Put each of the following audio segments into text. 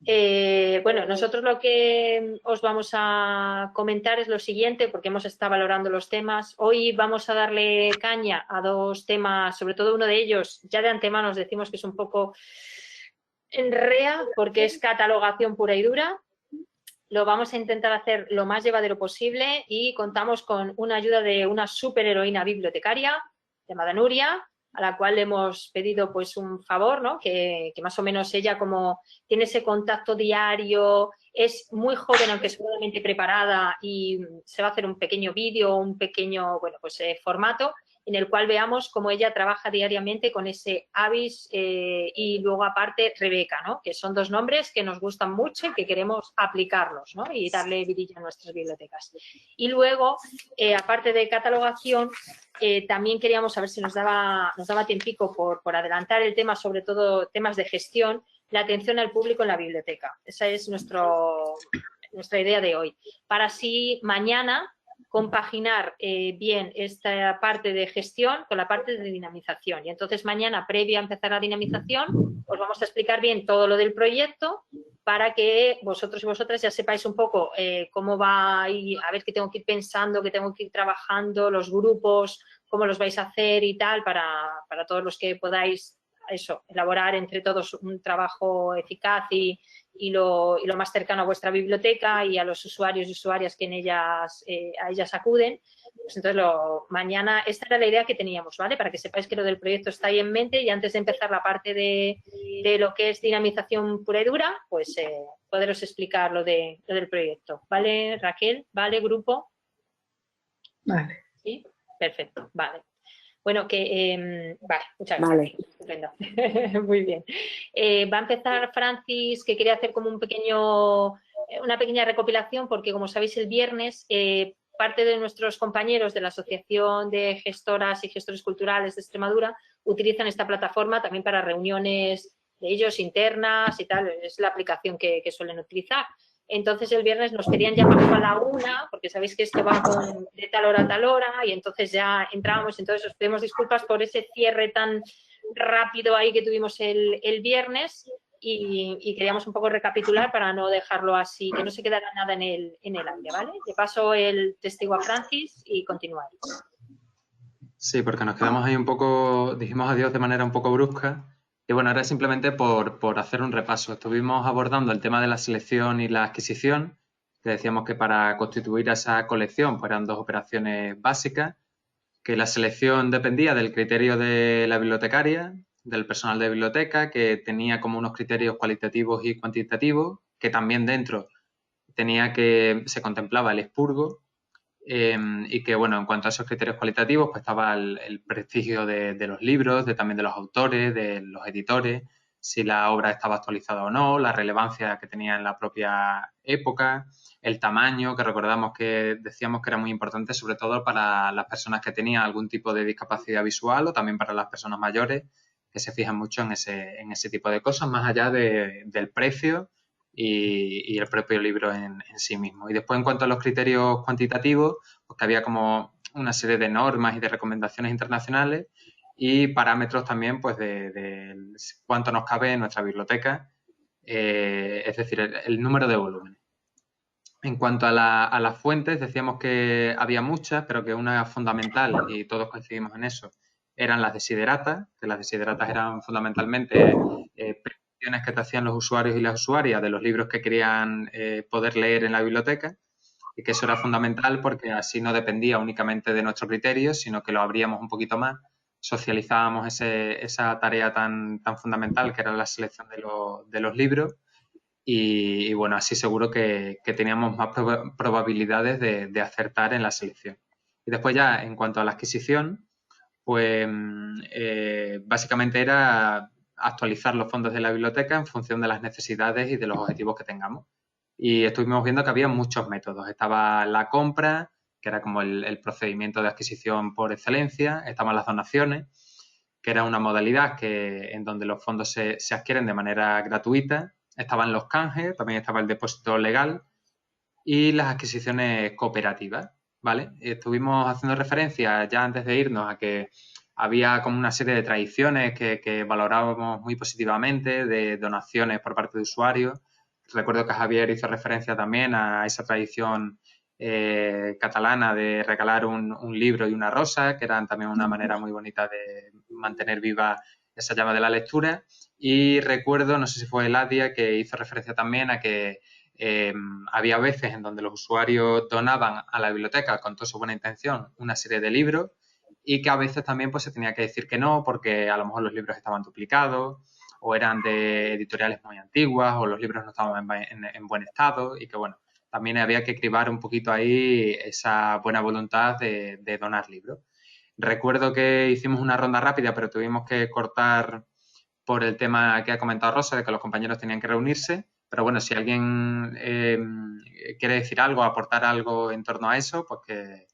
Bueno, nosotros lo que os vamos a comentar es lo siguiente, porque hemos estado valorando los temas. Hoy vamos a darle caña a dos temas, sobre todo uno de ellos, ya de antemano os decimos que es un poco enrea, porque es catalogación pura y dura. Lo vamos a intentar hacer lo más llevadero posible y contamos con una ayuda de una superheroína bibliotecaria llamada Nuria, a la cual le hemos pedido pues un favor, ¿no? Que más o menos ella, como tiene ese contacto diario, es muy joven aunque seguramente preparada, y se va a hacer un pequeño vídeo, un pequeño, bueno, pues formato en el cual veamos cómo ella trabaja diariamente con ese Avis, y luego aparte Rebeca, ¿no? Que son dos nombres que nos gustan mucho y que queremos aplicarlos, ¿no? Y darle vidilla a nuestras bibliotecas. Y luego, aparte de catalogación, también queríamos saber si nos daba tiempico por adelantar el tema, sobre todo temas de gestión, la atención al público en la biblioteca. Esa es nuestra idea de hoy. Para así mañana compaginar bien esta parte de gestión con la parte de dinamización. Y entonces mañana, previo a empezar la dinamización, os vamos a explicar bien todo lo del proyecto para que vosotros y vosotras ya sepáis un poco cómo va, y a ver qué tengo que ir pensando, qué tengo que ir trabajando, los grupos, cómo los vais a hacer y tal, para todos los que podáis eso, elaborar entre todos un trabajo eficaz y lo más cercano a vuestra biblioteca y a los usuarios y usuarias que a ellas acuden. Pues entonces, mañana, esta era la idea que teníamos, ¿vale? Para que sepáis que lo del proyecto está ahí en mente, y antes de empezar la parte de lo que es dinamización pura y dura, pues poderos explicar lo del proyecto. ¿Vale, Raquel? ¿Vale, grupo? Vale. Sí, perfecto, vale. Bueno, vale, muchas Vale. gracias. Estupendo. Muy bien. Va a empezar Francis, que quería hacer como una pequeña recopilación, porque como sabéis, el viernes parte de nuestros compañeros de la Asociación de Gestoras y Gestores Culturales de Extremadura utilizan esta plataforma también para reuniones de ellos internas y tal. Es la aplicación que suelen utilizar. Entonces el viernes nos querían llamar a la 1, porque sabéis que esto va de tal hora a tal hora, y entonces ya entrábamos. Entonces os pedimos disculpas por ese cierre tan rápido ahí que tuvimos el viernes, y queríamos un poco recapitular para no dejarlo así, que no se quedara nada en el aire, ¿vale? Le paso el testigo a Francis y continuáis. Sí, porque nos quedamos ahí un poco, dijimos adiós de manera un poco brusca. Y bueno, ahora simplemente por hacer un repaso. Estuvimos abordando el tema de la selección y la adquisición, que decíamos que para constituir esa colección pues eran dos operaciones básicas, que la selección dependía del criterio de la bibliotecaria, del personal de biblioteca, que tenía como unos criterios cualitativos y cuantitativos, que también dentro se contemplaba el expurgo. Y que, bueno, en cuanto a esos criterios cualitativos, pues estaba el prestigio de los libros, también de los autores, de los editores, si la obra estaba actualizada o no, la relevancia que tenía en la propia época, el tamaño, que recordamos que decíamos que era muy importante, sobre todo para las personas que tenían algún tipo de discapacidad visual, o también para las personas mayores, que se fijan mucho en ese tipo de cosas, más allá del precio y el propio libro en sí mismo. Y después, en cuanto a los criterios cuantitativos, pues que había como una serie de normas y de recomendaciones internacionales y parámetros también pues de cuánto nos cabe en nuestra biblioteca, es decir, el número de volúmenes. En cuanto a las fuentes, decíamos que había muchas, pero que una fundamental, y todos coincidimos en eso, eran las desideratas, que las desideratas eran fundamentalmente que te hacían los usuarios y las usuarias de los libros que querían poder leer en la biblioteca, y que eso era fundamental porque así no dependía únicamente de nuestro criterio, sino que lo abríamos un poquito más, socializábamos esa tarea tan fundamental que era la selección de los libros, y bueno, así seguro que teníamos más probabilidades de acertar en la selección. Y después ya, en cuanto a la adquisición, pues básicamente era actualizar los fondos de la biblioteca en función de las necesidades y de los objetivos que tengamos. Y estuvimos viendo que había muchos métodos. Estaba la compra, que era como el procedimiento de adquisición por excelencia. Estaban las donaciones, que era una modalidad en donde los fondos se adquieren de manera gratuita. Estaban los canjes, también estaba el depósito legal y las adquisiciones cooperativas, ¿vale? Estuvimos haciendo referencia ya antes de irnos a que había como una serie de tradiciones que valorábamos muy positivamente, de donaciones por parte de usuarios, recuerdo que Javier hizo referencia también a esa tradición catalana de regalar un libro y una rosa, que eran también una manera muy bonita de mantener viva esa llama de la lectura. Y recuerdo, no sé si fue Eladia, que hizo referencia también a que había veces en donde los usuarios donaban a la biblioteca con toda su buena intención una serie de libros y que a veces también pues, se tenía que decir que no porque a lo mejor los libros estaban duplicados o eran de editoriales muy antiguas o los libros no estaban en buen estado y que bueno, también había que cribar un poquito ahí esa buena voluntad de donar libros. Recuerdo que hicimos una ronda rápida, pero tuvimos que cortar por el tema que ha comentado Rosa, de que los compañeros tenían que reunirse. Pero bueno, si alguien quiere decir algo, aportar algo en torno a eso, pues que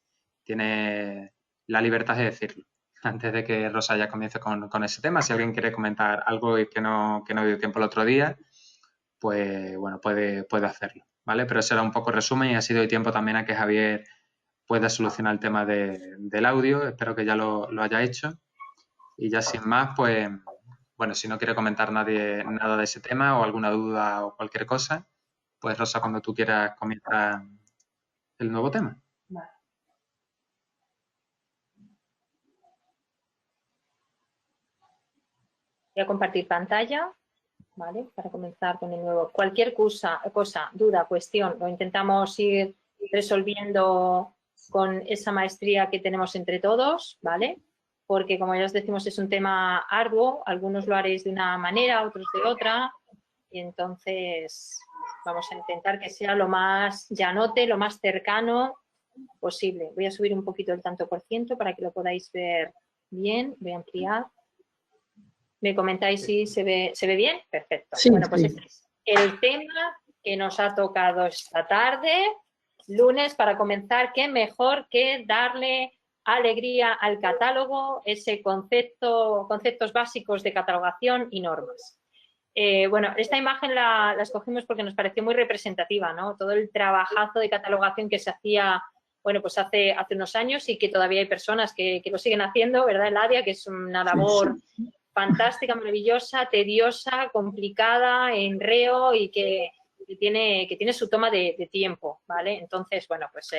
tiene la libertad de decirlo. Antes de que Rosa ya comience con ese tema, si alguien quiere comentar algo y que no dio tiempo el otro día, pues bueno, puede hacerlo, ¿vale? Pero ese era un poco resumen y ha sido tiempo también a que Javier pueda solucionar el tema del audio. Espero que ya lo haya hecho. Y ya sin más, pues, bueno, si no quiere comentar nadie nada de ese tema o alguna duda o cualquier cosa, pues Rosa, cuando tú quieras comienza el nuevo tema. Vale. Voy a compartir pantalla, ¿vale? Para comenzar con el nuevo. Cualquier cosa, duda, cuestión, lo intentamos ir resolviendo con esa maestría que tenemos entre todos, ¿vale? Porque como ya os decimos es un tema arduo, algunos lo haréis de una manera, otros de otra, y entonces vamos a intentar que sea lo más llanote, lo más cercano posible. Voy a subir un poquito el tanto por ciento para que lo podáis ver bien, voy a ampliar. ¿Me comentáis si se ve bien? Perfecto. Sí, bueno, pues sí. este es el tema que nos ha tocado esta tarde, lunes, para comenzar. Qué mejor que darle alegría al catálogo, ese conceptos básicos de catalogación y normas. Bueno, esta imagen la escogimos porque nos pareció muy representativa, ¿no? Todo el trabajazo de catalogación que se hacía, bueno, pues hace unos años y que todavía hay personas que lo siguen haciendo, ¿verdad, Eladia? Que es una labor fantástica, maravillosa, tediosa, complicada, enreo y que tiene su toma de tiempo, ¿vale? Entonces, bueno, pues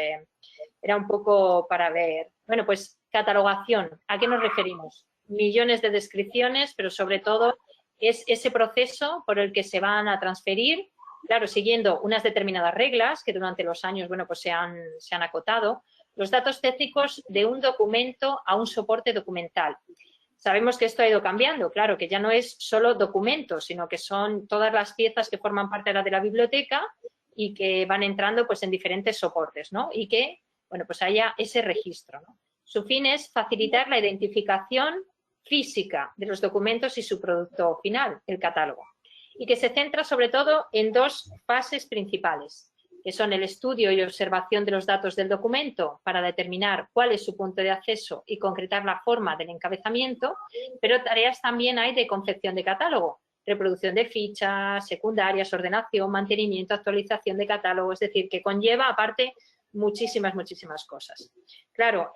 era un poco para ver. Bueno, pues catalogación, ¿a qué nos referimos? Millones de descripciones, pero sobre todo es ese proceso por el que se van a transferir, claro, siguiendo unas determinadas reglas que durante los años, bueno, pues se han acotado, los datos técnicos de un documento a un soporte documental. Sabemos que esto ha ido cambiando, claro, que ya no es solo documentos, sino que son todas las piezas que forman parte de la biblioteca y que van entrando pues en diferentes soportes, ¿no? Y que, bueno, pues haya ese registro, ¿no? Su fin es facilitar la identificación física de los documentos y su producto final, el catálogo, y que se centra sobre todo en dos fases principales, que son el estudio y observación de los datos del documento para determinar cuál es su punto de acceso y concretar la forma del encabezamiento, pero tareas también hay de concepción de catálogo, reproducción de fichas, secundarias, ordenación, mantenimiento, actualización de catálogo, es decir, que conlleva aparte muchísimas cosas. Claro,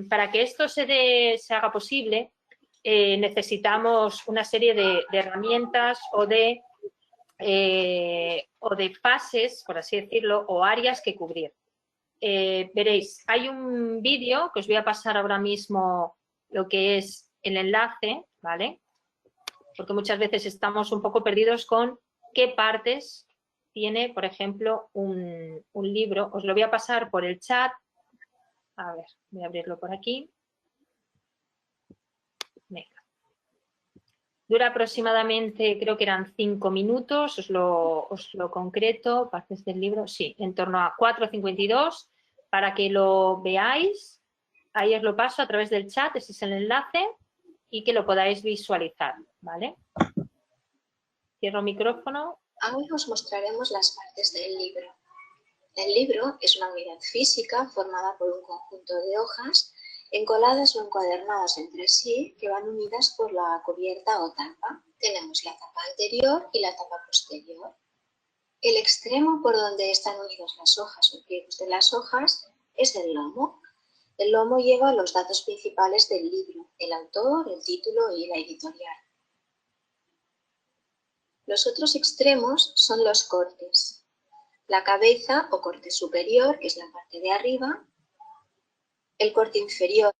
para que esto se haga posible, necesitamos una serie de herramientas o de fases, por así decirlo, o áreas que cubrir. Veréis, hay un vídeo que os voy a pasar ahora mismo lo que es el enlace, ¿vale? Porque muchas veces estamos un poco perdidos con qué partes tiene, por ejemplo, un libro. Os lo voy a pasar por el chat. A ver, voy a abrirlo por aquí. Venga. Dura aproximadamente, creo que eran 5 minutos, os lo concreto, partes del libro, sí, en torno a 4:52, para que lo veáis. Ahí os lo paso a través del chat, ese es el enlace, y que lo podáis visualizar, ¿vale? Cierro micrófono. Ahora os mostraremos las partes del libro. El libro es una unidad física formada por un conjunto de hojas encoladas o encuadernadas entre sí que van unidas por la cubierta o tapa. Tenemos la tapa anterior y la tapa posterior. El extremo por donde están unidas las hojas o pliegues de las hojas es el lomo. El lomo lleva los datos principales del libro, el autor, el título y la editorial. Los otros extremos son los cortes. La cabeza o corte superior, que es la parte de arriba, el corte inferior,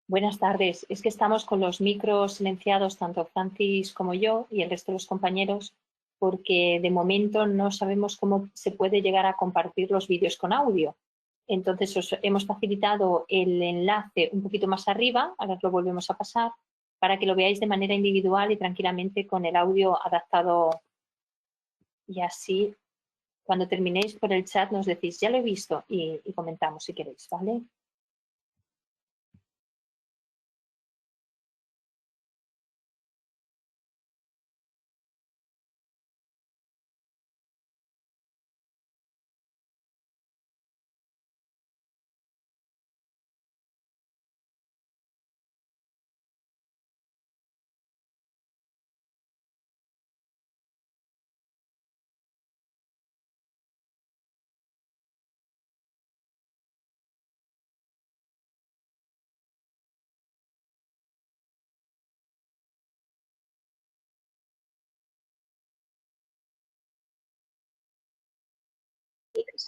Buenas tardes. Es que estamos con los micros silenciados, tanto Francis como yo y el resto de los compañeros, porque de momento no sabemos cómo se puede llegar a compartir los vídeos con audio. Entonces os hemos facilitado el enlace un poquito más arriba, ahora os lo volvemos a pasar, para que lo veáis de manera individual y tranquilamente con el audio adaptado. Y así, cuando terminéis por el chat nos decís, ya lo he visto, y comentamos si queréis, ¿vale?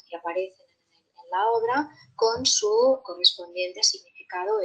que aparecen en la obra con su correspondiente significado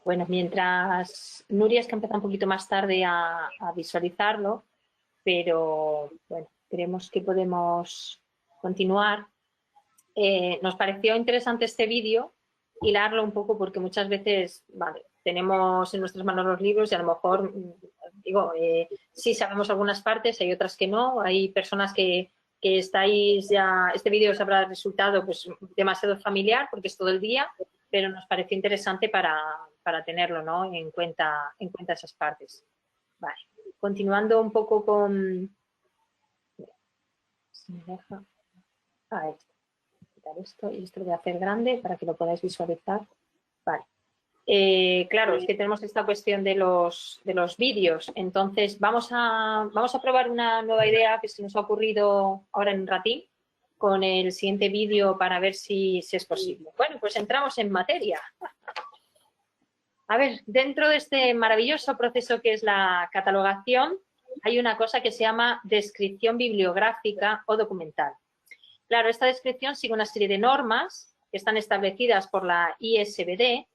Bueno, mientras Nuria es que empieza un poquito más tarde a visualizarlo, pero bueno, creemos que podemos continuar. Nos pareció interesante este vídeo, hilarlo un poco porque muchas veces, vale, tenemos en nuestras manos los libros y a lo mejor, digo, sí sabemos algunas partes, hay otras que no, hay personas que estáis ya, este vídeo os habrá resultado pues demasiado familiar porque es todo el día, pero nos pareció interesante para tenerlo, ¿no? en cuenta esas partes. Vale, continuando un poco con... Si me deja... esto y esto lo voy a hacer grande para que lo podáis visualizar. Vale. Claro, es que tenemos esta cuestión de los vídeos. Entonces, vamos a probar una nueva idea que se nos ha ocurrido ahora en un ratín con el siguiente vídeo para ver si es posible. Bueno, pues entramos en materia. A ver, dentro de este maravilloso proceso que es la catalogación, hay una cosa que se llama descripción bibliográfica o documental. Claro, esta descripción sigue una serie de normas que están establecidas por la ISBD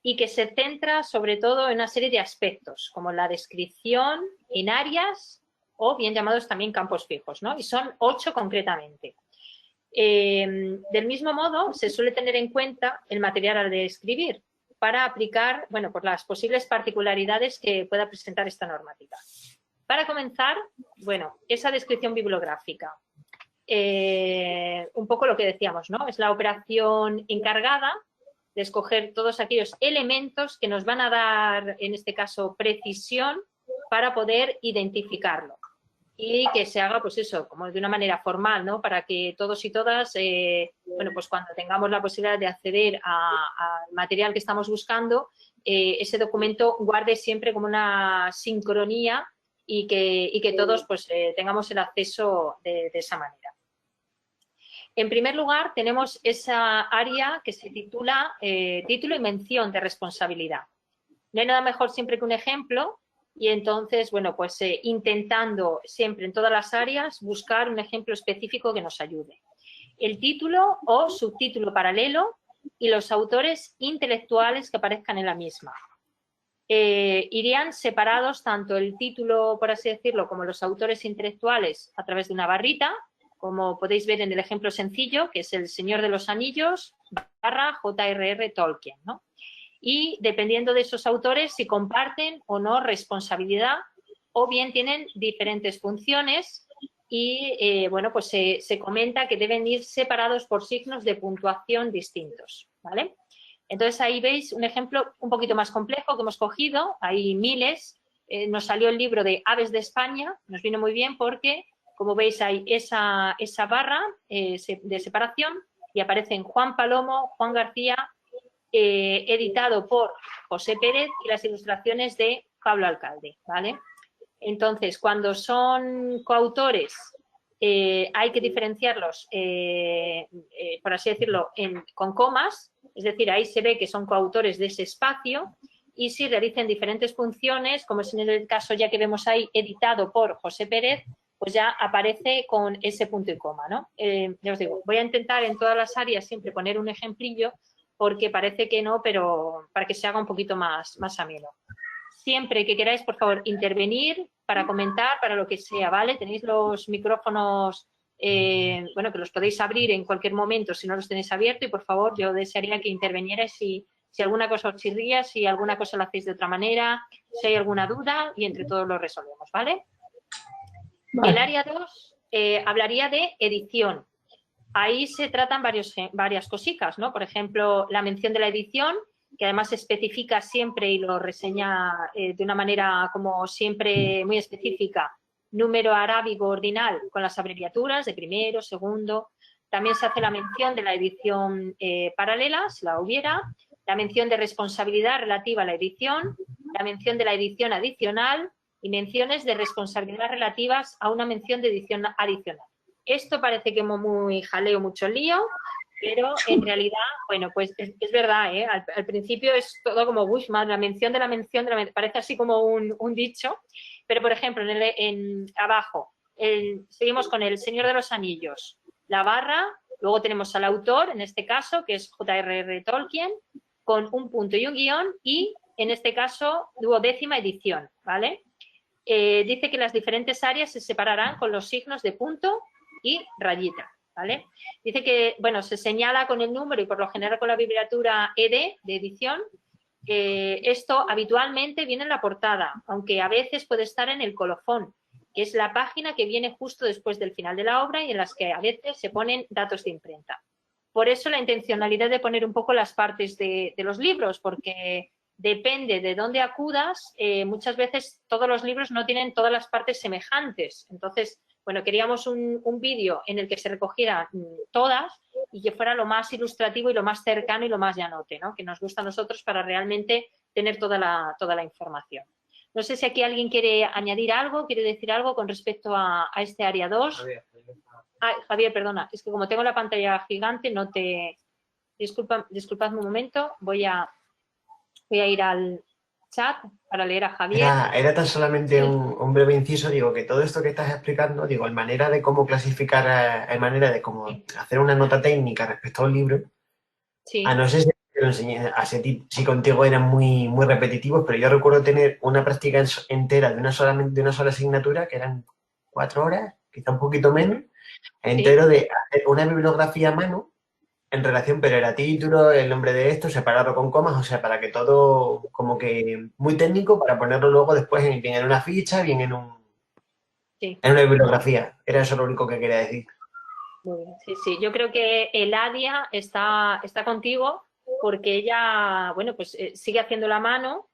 y que se centra sobre todo en una serie de aspectos, como la descripción en áreas o bien llamados también campos fijos, ¿no? Y son 8 concretamente. Del mismo modo, se suele tener en cuenta el material al describir para aplicar, bueno, pues las posibles particularidades que pueda presentar esta normativa. Para comenzar, bueno, esa descripción bibliográfica. Un poco lo que decíamos, ¿no? Es la operación encargada de escoger todos aquellos elementos que nos van a dar, en este caso, precisión para poder identificarlo. Y que se haga, pues eso, como de una manera formal, ¿no? Para que todos y todas, bueno, pues cuando tengamos la posibilidad de acceder al material que estamos buscando, ese documento guarde siempre como una sincronía y que todos, pues, tengamos el acceso de esa manera. En primer lugar, tenemos esa área que se titula título y mención de responsabilidad. No hay nada mejor siempre que un ejemplo y entonces, bueno, pues intentando siempre en todas las áreas buscar un ejemplo específico que nos ayude. El título o subtítulo paralelo y los autores intelectuales que aparezcan en la misma. Irían separados tanto el título, por así decirlo, como los autores intelectuales a través de una barrita, como podéis ver en el ejemplo sencillo, que es El Señor de los Anillos, / J.R.R. Tolkien, ¿no? Y dependiendo de esos autores, si comparten o no responsabilidad, o bien tienen diferentes funciones y, bueno, pues se comenta que deben ir separados por signos de puntuación distintos, ¿vale? Entonces, ahí veis un ejemplo un poquito más complejo que hemos cogido, hay miles, nos salió el libro de Aves de España, nos vino muy bien porque... Como veis, hay esa barra de separación y aparecen Juan Palomo, Juan García, editado por José Pérez y las ilustraciones de Pablo Alcalde, ¿vale? Entonces, cuando son coautores, hay que diferenciarlos, por así decirlo, con comas, es decir, ahí se ve que son coautores de ese espacio y si realizan diferentes funciones, como es en el caso ya que vemos ahí, editado por José Pérez, pues ya aparece con ese punto y coma, ¿no? Ya os digo, voy a intentar en todas las áreas siempre poner un ejemplillo porque parece que no, pero para que se haga un poquito más ameno. Siempre que queráis, por favor, intervenir para comentar, para lo que sea, ¿vale? Tenéis los micrófonos, bueno, que los podéis abrir en cualquier momento si no los tenéis abiertos y, por favor, yo desearía que intervinierais si alguna cosa os chirría, si alguna cosa la hacéis de otra manera, si hay alguna duda y entre todos lo resolvemos, ¿vale? Vale. El área 2 hablaría de edición. Ahí se tratan varias cositas, ¿no? Por ejemplo, la mención de la edición, que además se especifica siempre y lo reseña de una manera como siempre muy específica, número arábigo ordinal con las abreviaturas de primero, segundo. También se hace la mención de la edición paralela, si la hubiera, la mención de responsabilidad relativa a la edición, la mención de la edición adicional, y menciones de responsabilidad relativas a una mención de edición adicional. Esto parece que muy jaleo, mucho lío, pero en realidad, bueno, pues es verdad, ¿eh? Al principio es todo como, uy, la mención de la mención, parece así como un dicho, pero por ejemplo, abajo, seguimos con El Señor de los Anillos, la barra, luego tenemos al autor, en este caso, que es J.R.R. Tolkien, con un punto y un guión, y en este caso, 12ª edición, ¿vale? Dice que las diferentes áreas se separarán con los signos de punto y rayita, ¿vale? Dice que, bueno, se señala con el número y por lo general con la abreviatura ED de edición. Esto habitualmente viene en la portada, aunque a veces puede estar en el colofón, que es la página que viene justo después del final de la obra y en las que a veces se ponen datos de imprenta. Por eso la intencionalidad de poner un poco las partes de los libros, porque depende de dónde acudas, muchas veces todos los libros no tienen todas las partes semejantes. Entonces, bueno, queríamos un vídeo en el que se recogieran todas y que fuera lo más ilustrativo y lo más cercano y lo más llanote, ¿no? Que nos gusta a nosotros para realmente tener toda la información. No sé si aquí alguien quiere añadir algo, quiere decir algo con respecto a este área 2. Javier, perdona, es que como tengo la pantalla gigante no te... Disculpadme un momento, voy a ir al chat para leer a Javier. Era tan solamente un breve inciso, digo, que todo esto que estás explicando, digo, en manera de cómo clasificar, en manera de cómo hacer una nota técnica respecto a un libro, Sí. no sé si te lo enseñé, si contigo eran muy repetitivos, pero yo recuerdo tener una práctica entera de una sola asignatura, que eran 4 horas, quizá un poquito menos, entero de hacer una bibliografía a mano, en relación, pero era título, el nombre de esto, separado con comas, o sea, para que todo como que muy técnico para ponerlo luego después bien en una ficha, bien en en una bibliografía. Era eso lo único que quería decir. Muy bien. Sí. Yo creo que Eladia está contigo porque ella, bueno, pues sigue haciendo la mano,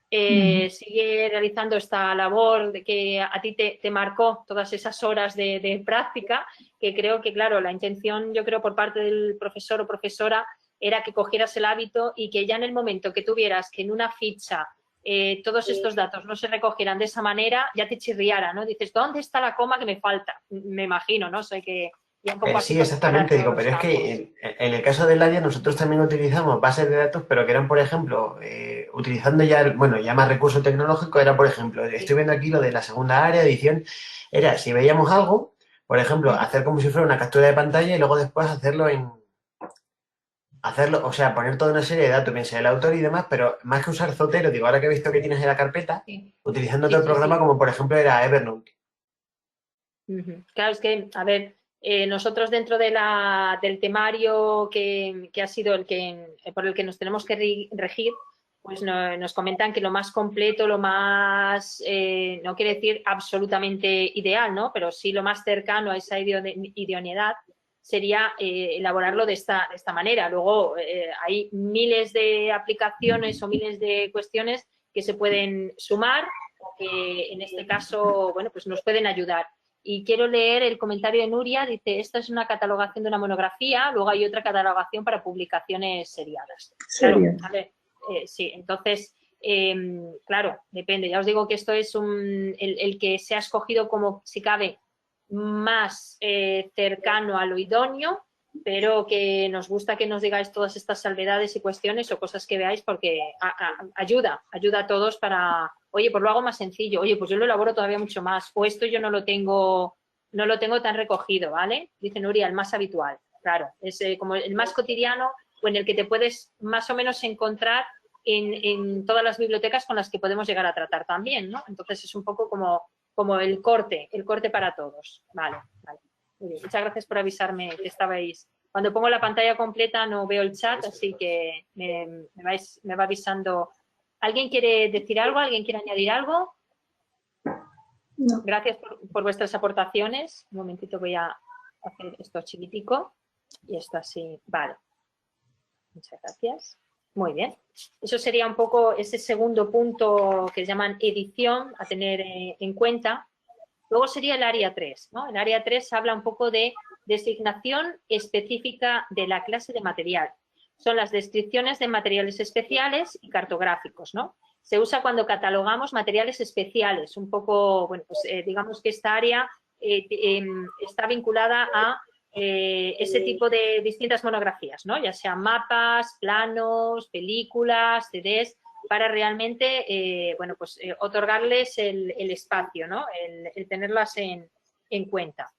sigue realizando esta labor de que a ti te marcó todas esas horas de práctica, que creo que, claro, la intención, yo creo, por parte del profesor o profesora era que cogieras el hábito y que ya en el momento que tuvieras que en una ficha todos estos datos no se recogieran de esa manera, ya te chirriara, ¿no? Dices, ¿dónde está la coma que me falta? Me imagino, ¿no? O sea, que ya un poco así Sí, exactamente, digo, pero es que en el caso del área nosotros también utilizamos bases de datos, pero que eran, por ejemplo, utilizando ya, ya más recurso tecnológico, era, por ejemplo, estoy viendo aquí lo de la segunda área, edición, era, si veíamos algo, por ejemplo, hacer como si fuera una captura de pantalla y luego después hacerlo, o sea, poner toda una serie de datos, piensa el autor y demás, pero más que usar Zotero, digo, ahora que he visto que tienes en la carpeta, utilizando otro programa como, por ejemplo, era Evernote. Claro, es que, a ver, nosotros dentro del temario que ha sido por el que nos tenemos que regir, pues nos comentan que lo más completo, lo más, no quiere decir absolutamente ideal, ¿no? Pero sí lo más cercano a esa idoneidad sería elaborarlo de esta manera. Luego hay miles de aplicaciones o miles de cuestiones que se pueden sumar o que en este caso, bueno, pues nos pueden ayudar. Y quiero leer el comentario de Nuria, dice, esta es una catalogación de una monografía, luego hay otra catalogación para publicaciones seriadas. Claro, a ver, sí, entonces, claro, depende. Ya os digo que esto es el que se ha escogido como, si cabe, más cercano a lo idóneo, pero que nos gusta que nos digáis todas estas salvedades y cuestiones o cosas que veáis porque ayuda a todos para, oye, pues lo hago más sencillo, oye, pues yo lo elaboro todavía mucho más, o esto yo no lo tengo tan recogido, ¿vale? Dice Nuria, el más habitual, claro, es como el más cotidiano o en el que te puedes más o menos encontrar en todas las bibliotecas con las que podemos llegar a tratar también, ¿no? Entonces es un poco como el corte para todos, vale. Muy bien. Muchas gracias por avisarme que estabais. Cuando pongo la pantalla completa no veo el chat, así que me va avisando. ¿Alguien quiere decir algo? ¿Alguien quiere añadir algo? No. Gracias por vuestras aportaciones. Un momentito voy a hacer esto chiquitico y esto así. Vale. Muchas gracias. Muy bien. Eso sería un poco ese segundo punto que llaman edición a tener en cuenta. Luego sería el área 3, ¿no? El área 3 habla un poco de designación específica de la clase de material. Son las descripciones de materiales especiales y cartográficos, ¿no? Se usa cuando catalogamos materiales especiales, un poco, bueno, pues digamos que esta área está vinculada a ese tipo de distintas monografías, ¿no? Ya sean mapas, planos, películas, CDs, para realmente, bueno, pues otorgarles el espacio, ¿no? El tenerlas en cuenta.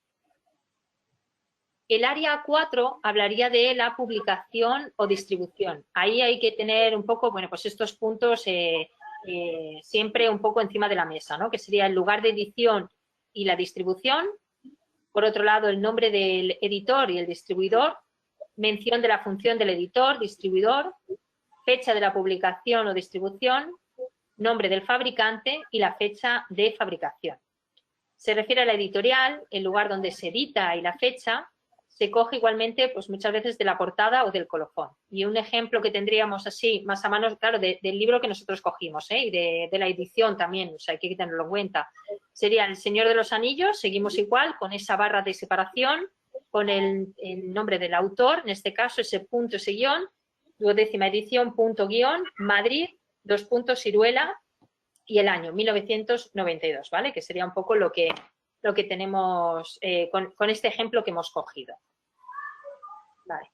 El área 4 hablaría de la publicación o distribución. Ahí hay que tener un poco, bueno, pues estos puntos siempre un poco encima de la mesa, ¿no? Que sería el lugar de edición y la distribución. Por otro lado, el nombre del editor y el distribuidor, mención de la función del editor, distribuidor, fecha de la publicación o distribución, nombre del fabricante y la fecha de fabricación. Se refiere a la editorial, el lugar donde se edita y la fecha. Se coge igualmente, pues muchas veces de la portada o del colofón. Y un ejemplo que tendríamos así, más a mano, claro, del libro que nosotros cogimos, y de la edición también, o sea, hay que tenerlo en cuenta. Sería El Señor de los Anillos, seguimos igual, con esa barra de separación, con el nombre del autor, en este caso ese punto, ese guión, 12ª edición, punto guión, Madrid, 2 puntos, Siruela, y el año, 1992, ¿vale? Que sería un poco lo que tenemos con este ejemplo que hemos cogido. Vale.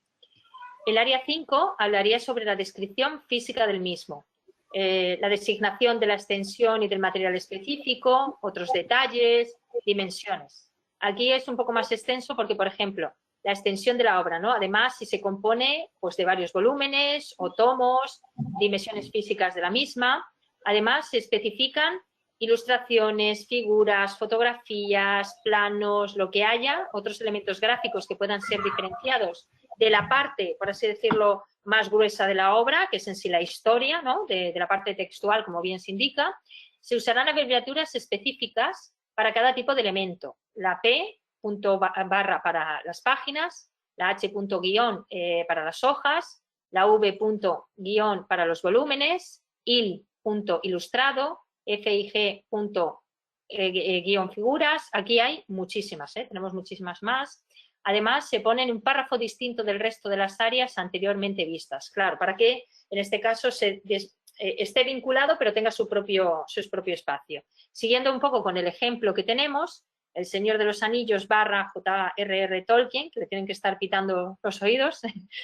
El área 5 hablaría sobre la descripción física del mismo, la designación de la extensión y del material específico, otros detalles, dimensiones. Aquí es un poco más extenso porque, por ejemplo, la extensión de la obra, ¿no? Además, si se compone pues, de varios volúmenes o tomos, dimensiones físicas de la misma. Además, se especifican ilustraciones, figuras, fotografías, planos, lo que haya, otros elementos gráficos que puedan ser diferenciados de la parte, por así decirlo, más gruesa de la obra, que es en sí la historia, ¿no? de la parte textual, como bien se indica. Se usarán abreviaturas específicas para cada tipo de elemento. La P, punto barra para las páginas, la H punto guión para las hojas, la V punto guión para los volúmenes, IL punto ilustrado, FIG punto guión figuras. Aquí hay muchísimas, tenemos muchísimas más. Además, se pone en un párrafo distinto del resto de las áreas anteriormente vistas. Claro, para que en este caso esté vinculado, pero tenga su propio espacio. Siguiendo un poco con el ejemplo que tenemos, El Señor de los Anillos barra J.R.R. Tolkien, que le tienen que estar pitando los oídos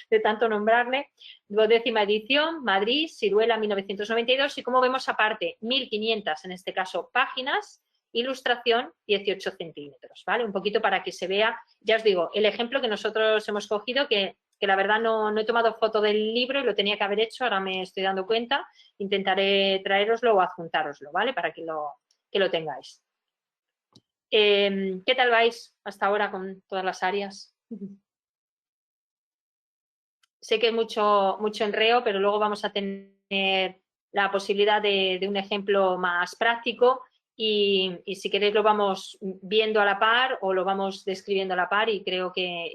de tanto nombrarle, 12ª edición, Madrid, Siruela, 1992, y como vemos aparte, 1500 en este caso páginas, ilustración 18 centímetros, ¿vale? Un poquito para que se vea, ya os digo, el ejemplo que nosotros hemos cogido, que la verdad no he tomado foto del libro y lo tenía que haber hecho, ahora me estoy dando cuenta, intentaré traeroslo o adjuntároslo, ¿vale? Para que lo tengáis. ¿Qué tal vais hasta ahora con todas las áreas? Sé que es mucho enreo, pero luego vamos a tener la posibilidad de un ejemplo más práctico y si queréis lo vamos viendo a la par o lo vamos describiendo a la par y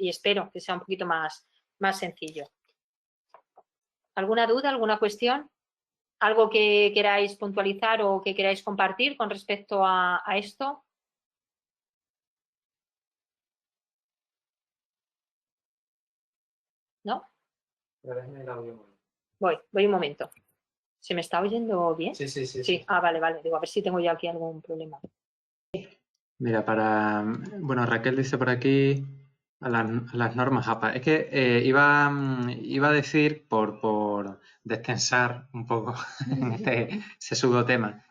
espero que sea un poquito más sencillo. ¿Alguna duda, alguna cuestión? ¿Algo que queráis puntualizar o que queráis compartir con respecto a esto? ¿No? Voy un momento. ¿Se me está oyendo bien? Sí. Ah, vale. Digo, a ver si tengo yo aquí algún problema. Mira, bueno, Raquel dice por aquí a las normas APA. Es que iba a decir, por descansar un poco en este sesudo tema,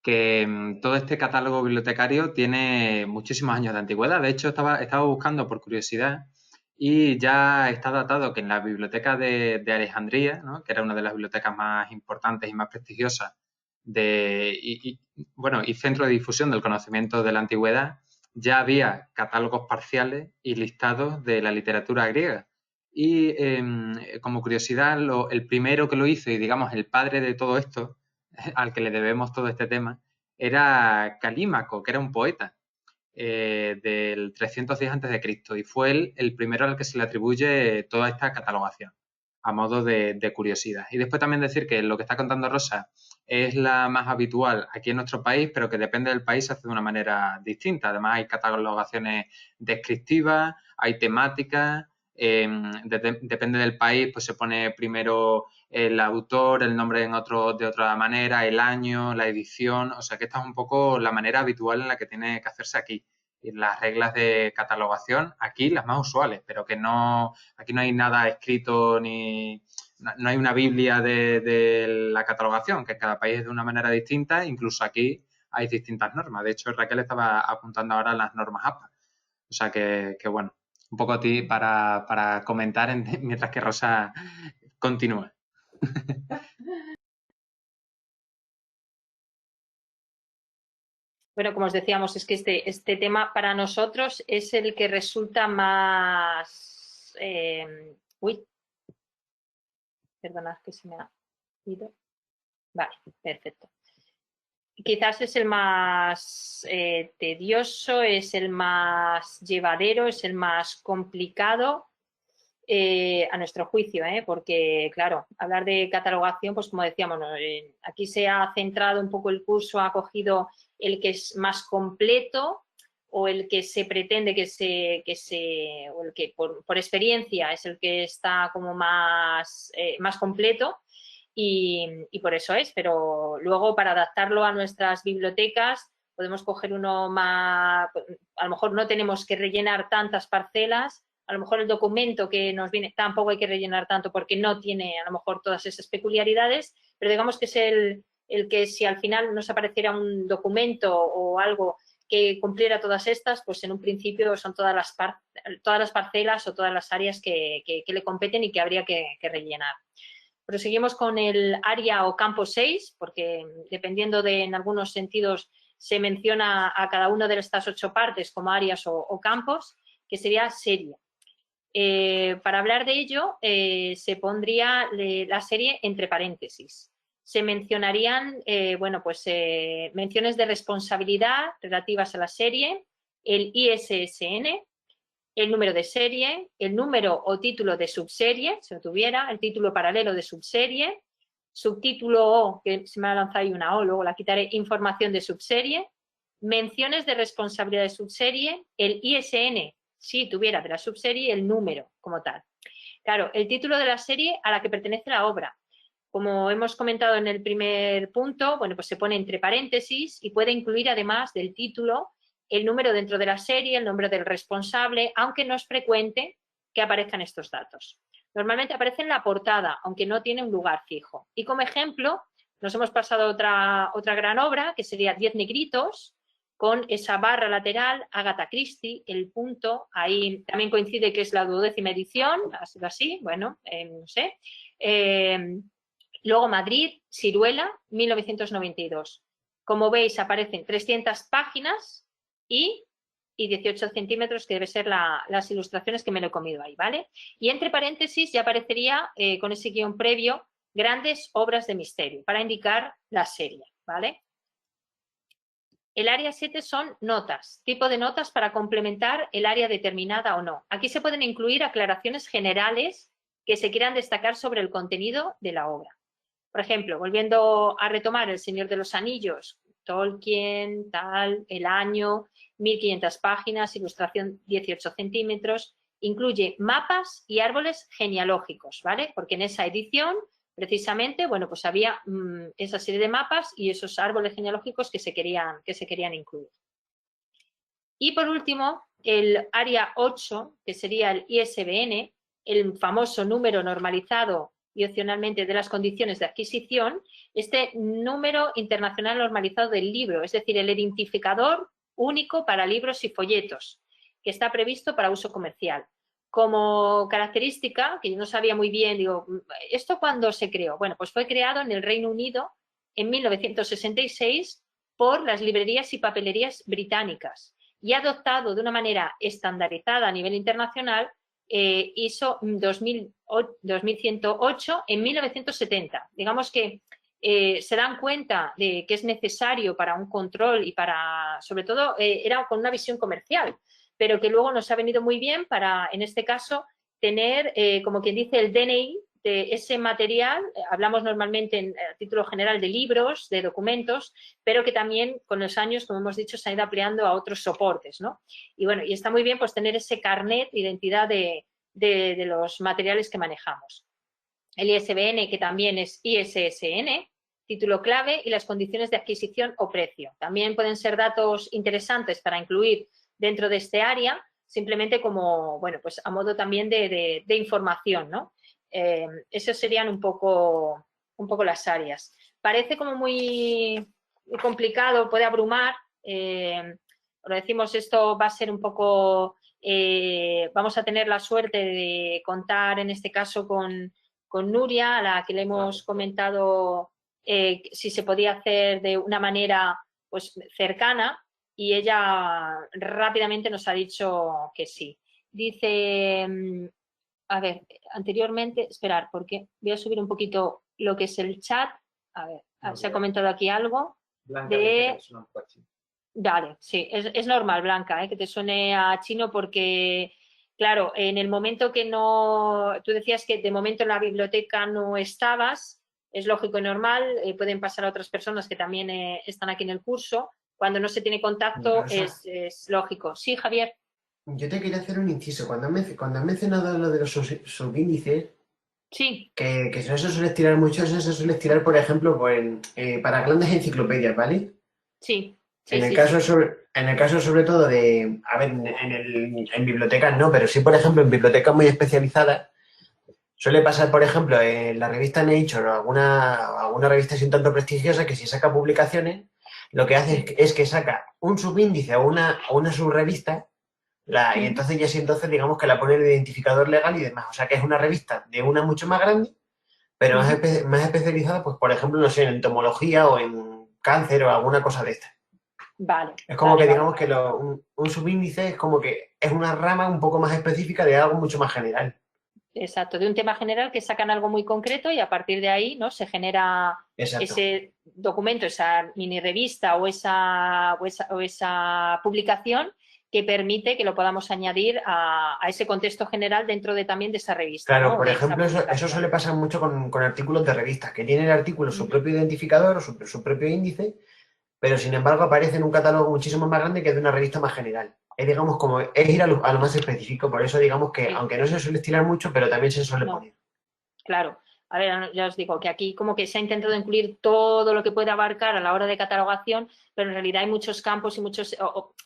que todo este catálogo bibliotecario tiene muchísimos años de antigüedad. De hecho, estaba buscando por curiosidad y ya está datado que en la biblioteca de Alejandría, ¿no? Que era una de las bibliotecas más importantes y más prestigiosas y centro de difusión del conocimiento de la antigüedad, ya había catálogos parciales y listados de la literatura griega. Y como curiosidad, el primero que lo hizo y digamos el padre de todo esto, al que le debemos todo este tema, era Calímaco, que era un poeta del 310 a.C. y fue él el primero al que se le atribuye toda esta catalogación a modo de curiosidad. Y después también decir que lo que está contando Rosa es la más habitual aquí en nuestro país, pero que depende del país se hace de una manera distinta. Además hay catalogaciones descriptivas, hay temáticas, depende del país, pues se pone primero el autor, el nombre de otra manera, el año, la edición, o sea que esta es un poco la manera habitual en la que tiene que hacerse aquí. Y las reglas de catalogación, aquí las más usuales, pero que aquí no hay nada escrito no hay una Biblia de la catalogación, que cada país es de una manera distinta, incluso aquí hay distintas normas. De hecho, Raquel estaba apuntando ahora las normas APA. O sea que bueno, un poco a ti para comentar mientras que Rosa continúa. Bueno, como os decíamos, es que este tema para nosotros es el que resulta más... uy, perdonad que se me ha ido. Vale, perfecto. Quizás es el más tedioso, es el más llevadero, es el más complicado a nuestro juicio, porque, claro, hablar de catalogación, pues como decíamos, aquí se ha centrado un poco el curso, ha cogido el que es más completo o el que se pretende o el que por experiencia es el que está como más completo. Y por eso es, pero luego para adaptarlo a nuestras bibliotecas podemos coger uno más, a lo mejor no tenemos que rellenar tantas parcelas, a lo mejor el documento que nos viene tampoco hay que rellenar tanto porque no tiene a lo mejor todas esas peculiaridades, pero digamos que es el que si al final nos apareciera un documento o algo que cumpliera todas estas, pues en un principio son todas las parcelas o todas las áreas que le competen y que habría que rellenar. Proseguimos con el área o campo 6, porque dependiendo en algunos sentidos se menciona a cada una de estas 8 partes como áreas o campos, que sería serie. Para hablar de ello, se pondría la serie entre paréntesis. Se mencionarían, menciones de responsabilidad relativas a la serie, el ISSN, el número de serie, el número o título de subserie, si lo tuviera, el título paralelo de subserie, subtítulo O, que se me ha lanzado ahí una O, luego la quitaré, información de subserie, menciones de responsabilidad de subserie, el ISN, si tuviera de la subserie, el número como tal. Claro, el título de la serie a la que pertenece la obra. Como hemos comentado en el primer punto, bueno, pues se pone entre paréntesis y puede incluir además del título el número dentro de la serie, el nombre del responsable, aunque no es frecuente que aparezcan estos datos. Normalmente aparece en la portada, aunque no tiene un lugar fijo. Y como ejemplo, nos hemos pasado otra gran obra, que sería 10 negritos, con esa barra lateral, Agatha Christie, el punto, ahí también coincide que es la 12ª edición, ha sido así, bueno, no sé. Luego Madrid, Siruela, 1992. Como veis, aparecen 300 páginas y 18 centímetros, que debe ser las ilustraciones que me lo he comido ahí, ¿vale? Y entre paréntesis ya aparecería, con ese guión previo, grandes obras de misterio, para indicar la serie, ¿vale? El área 7 son notas, tipo de notas para complementar el área determinada o no. Aquí se pueden incluir aclaraciones generales que se quieran destacar sobre el contenido de la obra. Por ejemplo, volviendo a retomar El Señor de los Anillos, Tolkien, tal, el año, 1500 páginas, ilustración 18 centímetros, incluye mapas y árboles genealógicos, ¿vale? Porque en esa edición, precisamente, bueno, pues había esa serie de mapas y esos árboles genealógicos que se querían incluir. Y por último, el área 8, que sería el ISBN, el famoso número normalizado y opcionalmente de las condiciones de adquisición, este número internacional normalizado del libro, es decir, el identificador único para libros y folletos, que está previsto para uso comercial. Como característica, que yo no sabía muy bien, digo, ¿esto cuándo se creó? Bueno, pues fue creado en el Reino Unido en 1966 por las librerías y papelerías británicas y adoptado de una manera estandarizada a nivel internacional ISO 2108 en 1970. Digamos que se dan cuenta de que es necesario para un control y para, sobre todo, era con una visión comercial, pero que luego nos ha venido muy bien para, en este caso, tener, como quien dice, el DNI de ese material. Hablamos normalmente a título general de libros, de documentos, pero que también con los años, como hemos dicho, se ha ido ampliando a otros soportes, ¿no? Y bueno, y está muy bien pues tener ese carnet de identidad de los materiales que manejamos. El ISBN, que también es ISSN, título clave y las condiciones de adquisición o precio. También pueden ser datos interesantes para incluir dentro de este área, simplemente como, bueno, pues a modo también de información, ¿no? Esas serían un poco las áreas. Parece como muy complicado, puede abrumar. Lo decimos, esto va a ser un poco Vamos a tener la suerte de contar en este caso con Nuria, a la que le hemos comentado si se podía hacer de una manera pues cercana, y ella rápidamente nos ha dicho que sí. Dice, a ver, anteriormente, esperar, porque voy a subir un poquito lo que es el chat. A ver, se ha comentado aquí algo de... Vale, sí, es normal, Blanca, que te suene a chino porque, claro, en el momento que no... Tú decías que de momento en la biblioteca no estabas, es lógico y normal, pueden pasar a otras personas que también están aquí en el curso. Cuando no se tiene contacto es lógico. Sí, Javier. Yo te quería hacer un inciso. Cuando has mencionado lo de los subíndices, sí, que eso se suele estirar mucho, eso se suele estirar, por ejemplo, para grandes enciclopedias, ¿vale? Sí. En el caso sobre todo de, a ver, en bibliotecas no, pero sí, por ejemplo, en bibliotecas muy especializadas, suele pasar, por ejemplo, en la revista Nature o alguna revista así un tanto prestigiosa que si saca publicaciones, lo que hace es que saca un subíndice o una subrevista, y entonces ya sí, entonces digamos que la pone el identificador legal y demás. O sea que es una revista de una mucho más grande, pero más especializada, pues por ejemplo, no sé, en entomología o en cáncer o alguna cosa de esta. Vale. Es como que digamos que un subíndice es como que es una rama un poco más específica de algo mucho más general. Exacto, de un tema general que sacan algo muy concreto y a partir de ahí, ¿no? Se genera ese documento, esa mini revista o esa publicación que permite que lo podamos añadir a ese contexto general dentro también de esa revista. Claro, ¿no? por ejemplo, eso suele pasar mucho con artículos de revistas, que tienen el artículo su propio identificador o su propio índice, pero sin embargo aparece en un catálogo muchísimo más grande que de una revista más general. Es, digamos, como es ir a lo más específico, por eso digamos que, aunque no se suele estirar mucho, pero también se suele poner. Claro. A ver, ya os digo que aquí como que se ha intentado incluir todo lo que puede abarcar a la hora de catalogación, pero en realidad hay muchos campos y muchos,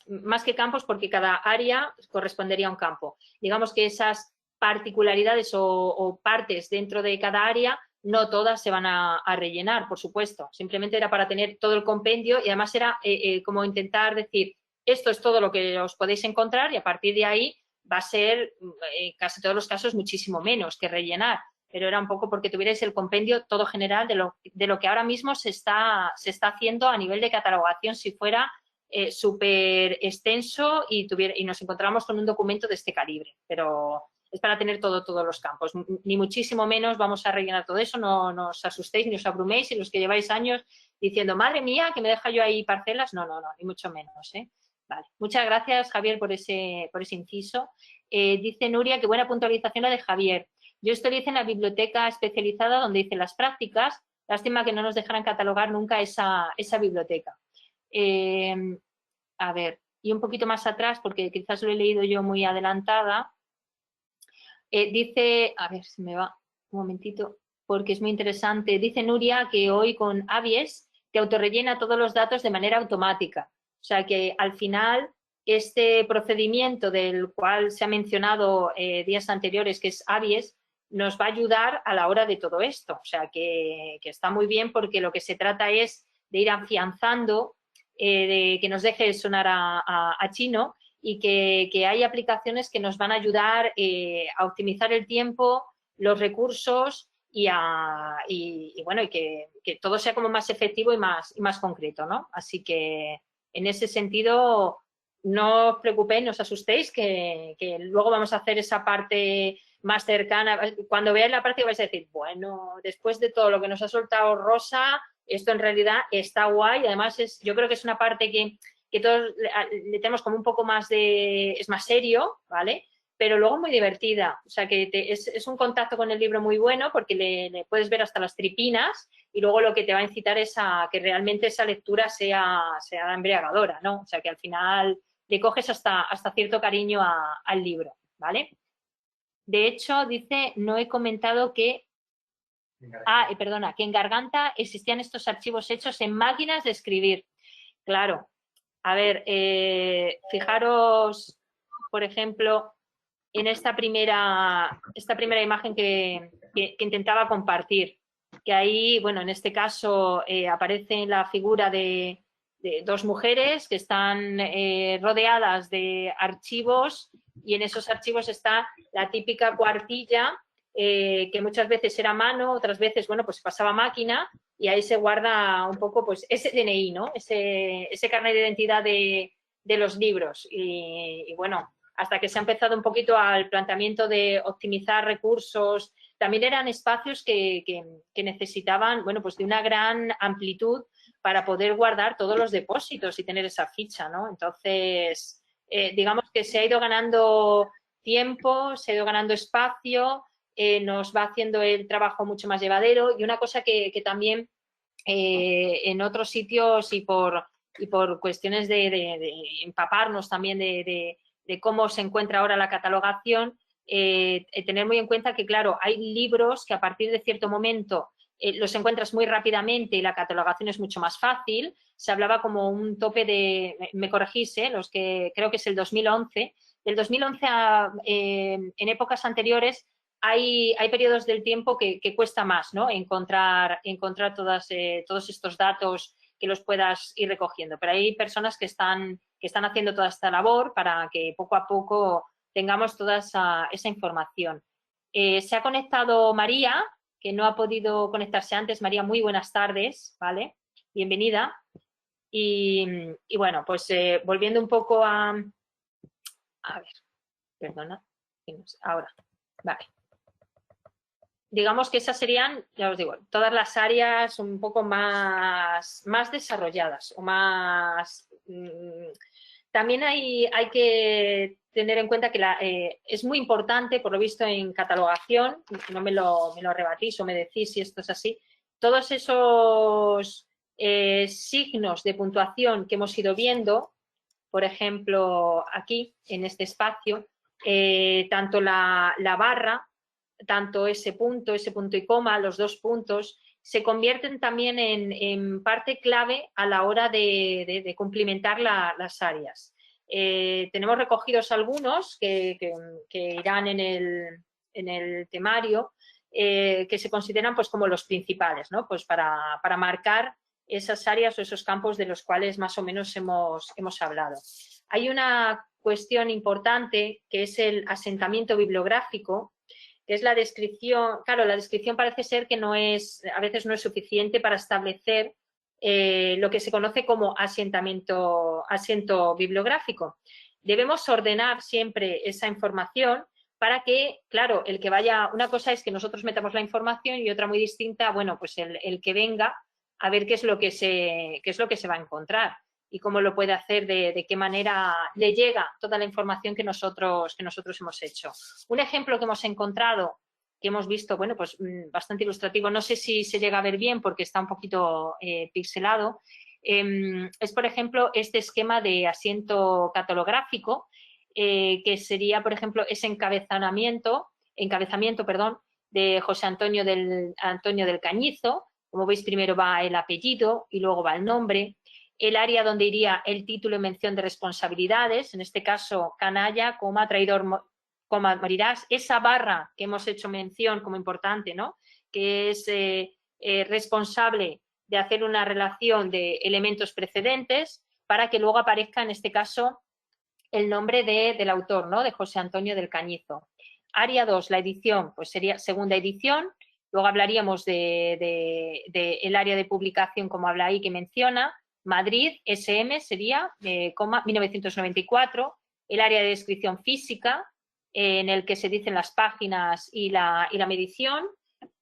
más que campos, porque cada área correspondería a un campo. Digamos que esas particularidades o partes dentro de cada área, no todas se van a rellenar, por supuesto. Simplemente era para tener todo el compendio y además era como intentar decir, esto es todo lo que os podéis encontrar y a partir de ahí va a ser, en casi todos los casos, muchísimo menos que rellenar. Pero era un poco porque tuvierais el compendio todo general de lo que ahora mismo se está haciendo a nivel de catalogación si fuera súper extenso y nos encontramos con un documento de este calibre. Pero es para tener todos los campos. Ni muchísimo menos vamos a rellenar todo eso, no os asustéis ni os abruméis, y los que lleváis años diciendo, madre mía, que me deja yo ahí parcelas, no, ni mucho menos. Vale. Muchas gracias, Javier, por ese inciso. Dice Nuria que buena puntualización la de Javier. Yo esto lo hice en la biblioteca especializada donde hice las prácticas. Lástima que no nos dejaran catalogar nunca esa biblioteca. A ver, y un poquito más atrás, porque quizás lo he leído yo muy adelantada. Dice, a ver si me va un momentito, porque es muy interesante. Dice Nuria que hoy con Avies te autorrellena todos los datos de manera automática. O sea que al final este procedimiento del cual se ha mencionado días anteriores, que es Avies, nos va a ayudar a la hora de todo esto. O sea que está muy bien, porque lo que se trata es de ir afianzando, de que nos deje sonar a chino, y que hay aplicaciones que nos van a ayudar a optimizar el tiempo, los recursos y que todo sea como más efectivo y más concreto, ¿no? Así que en ese sentido no os preocupéis, no os asustéis, que luego vamos a hacer esa parte más cercana. Cuando veáis la práctica vais a decir, bueno, después de todo lo que nos ha soltado Rosa, esto en realidad está guay. Además, yo creo que es una parte que todos le tenemos como un poco más es más serio, ¿vale? Pero luego muy divertida. O sea que es un contacto con el libro muy bueno, porque le puedes ver hasta las tripinas, y luego lo que te va a incitar es a que realmente esa lectura sea embriagadora, ¿no? O sea que al final le coges hasta cierto cariño al libro, ¿vale? De hecho, dice, no he comentado que que en Garganta existían estos archivos hechos en máquinas de escribir. Claro. A ver, fijaros, por ejemplo, en esta primera imagen que intentaba compartir, que ahí, bueno, en este caso aparece la figura de dos mujeres que están rodeadas de archivos y en esos archivos está la típica cuartilla que muchas veces era a mano, otras veces, bueno, pues pasaba a máquina y ahí se guarda un poco pues ese DNI, ¿no? Ese carnet de identidad de los libros y bueno, hasta que se ha empezado un poquito al planteamiento de optimizar recursos, también eran espacios que necesitaban, bueno, pues de una gran amplitud para poder guardar todos los depósitos y tener esa ficha, ¿no? Entonces, digamos que se ha ido ganando tiempo, se ha ido ganando espacio, nos va haciendo el trabajo mucho más llevadero y una cosa que también en otros sitios y por cuestiones de empaparnos también de cómo se encuentra ahora la catalogación, tener muy en cuenta que, claro, hay libros que a partir de cierto momento los encuentras muy rápidamente y la catalogación es mucho más fácil. Se hablaba como un tope de, me corregís, los que creo que es el 2011. Del 2011 en épocas anteriores hay periodos del tiempo que cuesta más, ¿no? Encontrar todos estos datos que los puedas ir recogiendo. Pero hay personas que están haciendo toda esta labor para que poco a poco tengamos toda esa información. Se ha conectado María, que no ha podido conectarse antes. María, muy buenas tardes, ¿vale? Bienvenida. Y bueno, pues volviendo un poco a ver, perdona, ahora, vale. Digamos que esas serían, ya os digo, todas las áreas un poco más desarrolladas o más... También hay que tener en cuenta que es muy importante, por lo visto en catalogación, no me lo rebatís o me decís si esto es así, todos esos signos de puntuación que hemos ido viendo, por ejemplo, aquí, en este espacio, tanto la barra, tanto ese punto y coma, los dos puntos, se convierten también en parte clave a la hora de cumplimentar las áreas. Tenemos recogidos algunos que irán en el temario, que se consideran pues como los principales, ¿no? Pues para marcar esas áreas o esos campos de los cuales más o menos hemos hablado. Hay una cuestión importante que es el asentamiento bibliográfico, que es la descripción. Claro, la descripción parece ser que a veces no es suficiente para establecer lo que se conoce como asiento bibliográfico. Debemos ordenar siempre esa información para que, claro, el que vaya, una cosa es que nosotros metamos la información y otra muy distinta, bueno, pues el que venga a ver qué es lo que se va a encontrar y cómo lo puede hacer, de qué manera le llega toda la información que nosotros hemos hecho. Un ejemplo que hemos encontrado, que hemos visto, bueno, pues bastante ilustrativo, no sé si se llega a ver bien porque está un poquito pixelado, es, por ejemplo, este esquema de asiento catalográfico, que sería, por ejemplo, ese encabezamiento, de José Antonio del Cañizo. Como veis, primero va el apellido y luego va el nombre. El área donde iría el título y mención de responsabilidades, en este caso canalla, traidor, morirás. Esa barra que hemos hecho mención como importante, ¿no? Que es responsable de hacer una relación de elementos precedentes para que luego aparezca, en este caso, el nombre del autor, ¿no? De José Antonio del Cañizo. Área 2, la edición, pues sería segunda edición. Luego hablaríamos el área de publicación, como habla ahí, que menciona. Madrid, SM sería, 1994. El área de descripción física, en el que se dicen las páginas y la medición.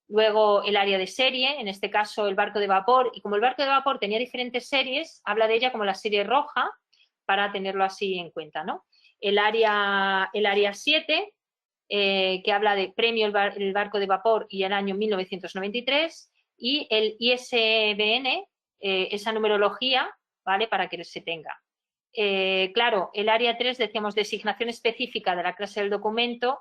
Luego el área de serie, en este caso el barco de vapor. Y como el barco de vapor tenía diferentes series, habla de ella como la serie roja, para tenerlo así en cuenta, ¿no? El área 7, que habla de premio el barco de vapor y el año 1993, y el ISBN, esa numerología, ¿vale? Para que se tenga. Claro, el área 3, decíamos, designación específica de la clase del documento,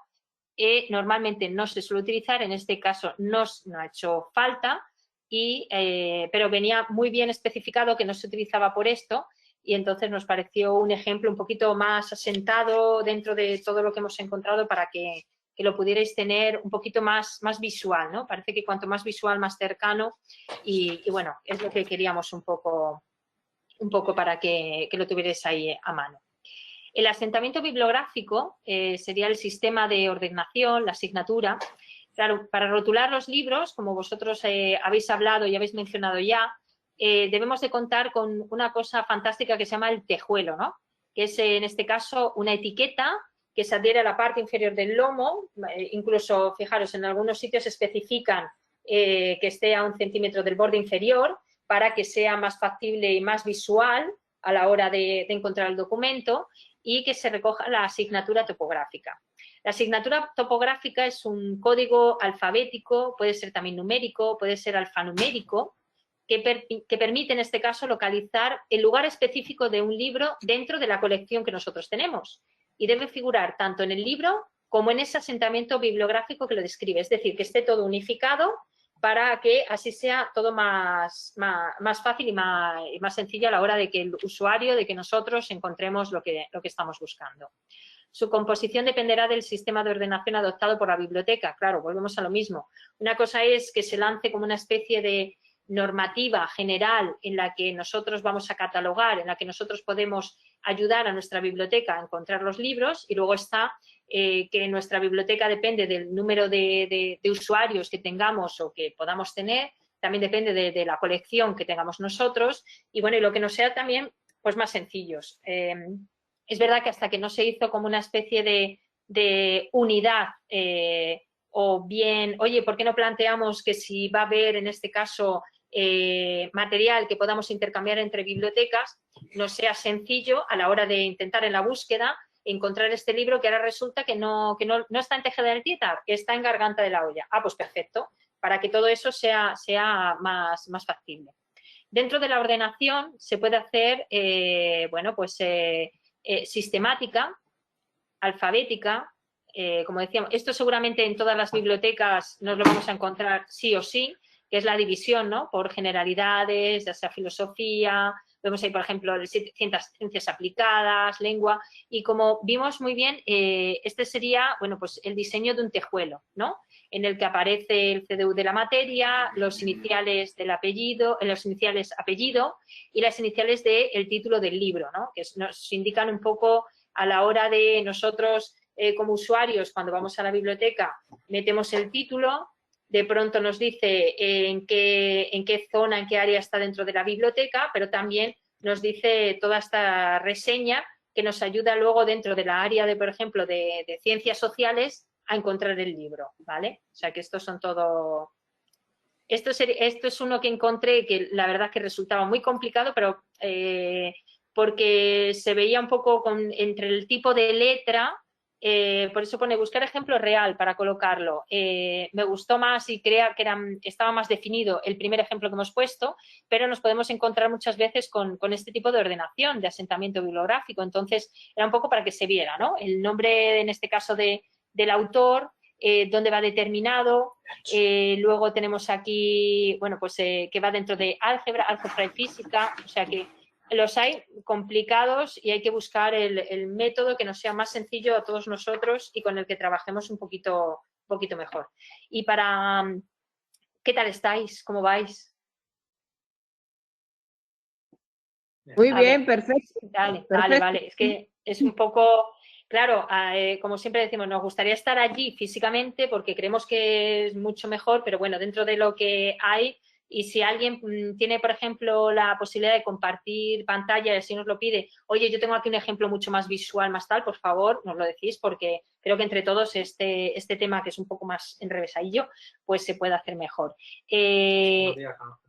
normalmente no se suele utilizar, en este caso no ha hecho falta, pero venía muy bien especificado que no se utilizaba por esto, y entonces nos pareció un ejemplo un poquito más asentado dentro de todo lo que hemos encontrado para que lo pudierais tener un poquito más visual, ¿no? Parece que cuanto más visual, más cercano, y bueno, es lo que queríamos un poco un poco para que lo tuvierais ahí a mano. El asentamiento bibliográfico sería el sistema de ordenación, la asignatura. Claro, para rotular los libros, como vosotros habéis hablado y habéis mencionado ya, debemos de contar con una cosa fantástica que se llama el tejuelo, ¿no? Que es en este caso una etiqueta que se adhiere a la parte inferior del lomo, incluso, fijaros, en algunos sitios especifican que esté a 1 centímetro del borde inferior para que sea más factible y más visual a la hora de encontrar el documento y que se recoja la asignatura topográfica. La asignatura topográfica es un código alfabético, puede ser también numérico, puede ser alfanumérico, que permite en este caso localizar el lugar específico de un libro dentro de la colección que nosotros tenemos. Y debe figurar tanto en el libro como en ese asentamiento bibliográfico que lo describe, es decir, que esté todo unificado para que así sea todo más fácil y más sencillo a la hora de que el usuario, de que nosotros encontremos lo que estamos buscando. Su composición dependerá del sistema de ordenación adoptado por la biblioteca. Claro, volvemos a lo mismo. Una cosa es que se lance como una especie de normativa general en la que nosotros vamos a catalogar, en la que nosotros podemos ayudar a nuestra biblioteca a encontrar los libros, y luego está que nuestra biblioteca depende del número de usuarios que tengamos o que podamos tener, también depende de la colección que tengamos nosotros, y bueno, y lo que nos sea también pues más sencillos. Es verdad que hasta que no se hizo como una especie de unidad o bien, oye, ¿por qué no planteamos que si va a haber en este caso material que podamos intercambiar entre bibliotecas, no sea sencillo a la hora de intentar en la búsqueda encontrar este libro que ahora resulta que no está en Tejeda del Tietar, que está en Garganta de la Olla? Ah, pues perfecto, para que todo eso sea más factible. Dentro de la ordenación se puede hacer, bueno, pues sistemática, alfabética, como decíamos, esto seguramente en todas las bibliotecas nos lo vamos a encontrar sí o sí, que es la división, ¿no? Por generalidades, ya sea filosofía, vemos ahí, por ejemplo, ciencias aplicadas, lengua, y como vimos muy bien, este sería, bueno, pues el diseño de un tejuelo, ¿no? En el que aparece el CDU de la materia, los iniciales del apellido, los iniciales apellido y las iniciales del título del libro, ¿no? Que nos indican un poco a la hora de nosotros, como usuarios, cuando vamos a la biblioteca, metemos el título, de pronto nos dice en qué zona, en qué área está dentro de la biblioteca, pero también nos dice toda esta reseña que nos ayuda luego dentro de la área de, por ejemplo, de ciencias sociales a encontrar el libro, ¿vale? O sea que estos son todo... Esto es uno que encontré que la verdad que resultaba muy complicado, pero porque se veía un poco entre el tipo de letra. Por eso pone buscar ejemplo real para colocarlo. Me gustó más y creía que estaba más definido el primer ejemplo que hemos puesto, pero nos podemos encontrar muchas veces con este tipo de ordenación, de asentamiento bibliográfico. Entonces, era un poco para que se viera, ¿no? El nombre, en este caso, del autor, dónde va determinado. Luego tenemos aquí, bueno, pues que va dentro de álgebra y física, o sea que los hay complicados y hay que buscar el método que nos sea más sencillo a todos nosotros y con el que trabajemos un poquito mejor. Y para... ¿Qué tal estáis? ¿Cómo vais? Muy bien, perfecto. Vale. Es que es un poco... Claro, como siempre decimos, nos gustaría estar allí físicamente porque creemos que es mucho mejor, pero bueno, dentro de lo que hay... Y si alguien tiene, por ejemplo, la posibilidad de compartir pantalla, si nos lo pide, oye, yo tengo aquí un ejemplo mucho más visual, más tal, por favor, nos lo decís, porque creo que entre todos este tema, que es un poco más enrevesadillo, pues se puede hacer mejor.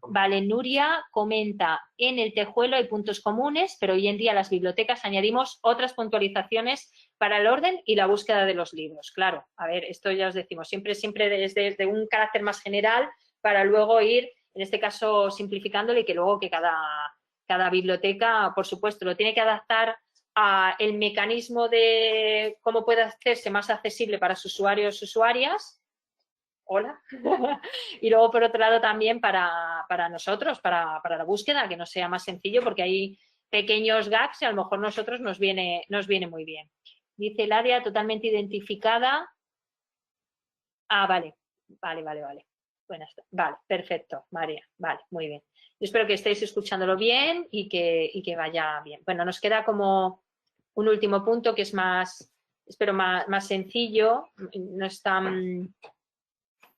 Vale, Nuria comenta, en el tejuelo hay puntos comunes, pero hoy en día las bibliotecas añadimos otras puntualizaciones para el orden y la búsqueda de los libros. Claro, a ver, esto ya os decimos, siempre desde un carácter más general para luego ir, en este caso, simplificándolo y que luego que cada biblioteca, por supuesto, lo tiene que adaptar a el mecanismo de cómo puede hacerse más accesible para sus usuarios y usuarias. Hola. Y luego, por otro lado, también para nosotros, para la búsqueda, que nos sea más sencillo, porque hay pequeños gaps y a lo mejor nosotros nos viene muy bien. Dice el área totalmente identificada. Ah, vale. Bueno, vale, perfecto, María, vale, muy bien. Yo espero que estéis escuchándolo bien y que vaya bien. Bueno, nos queda como un último punto que es más, espero, más sencillo, no es tan...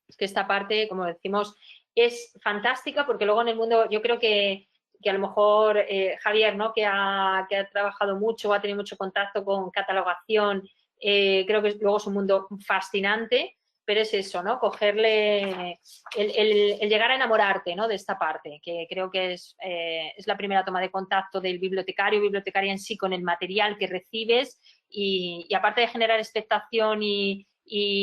Es que esta parte, como decimos, es fantástica porque luego en el mundo, yo creo que a lo mejor Javier, ¿no? que ha trabajado mucho, ha tenido mucho contacto con catalogación, creo que luego es un mundo fascinante, pero es eso, ¿no? Cogerle, el llegar a enamorarte, ¿no? de esta parte, que creo que es la primera toma de contacto del bibliotecario, bibliotecaria en sí con el material que recibes y aparte de generar expectación y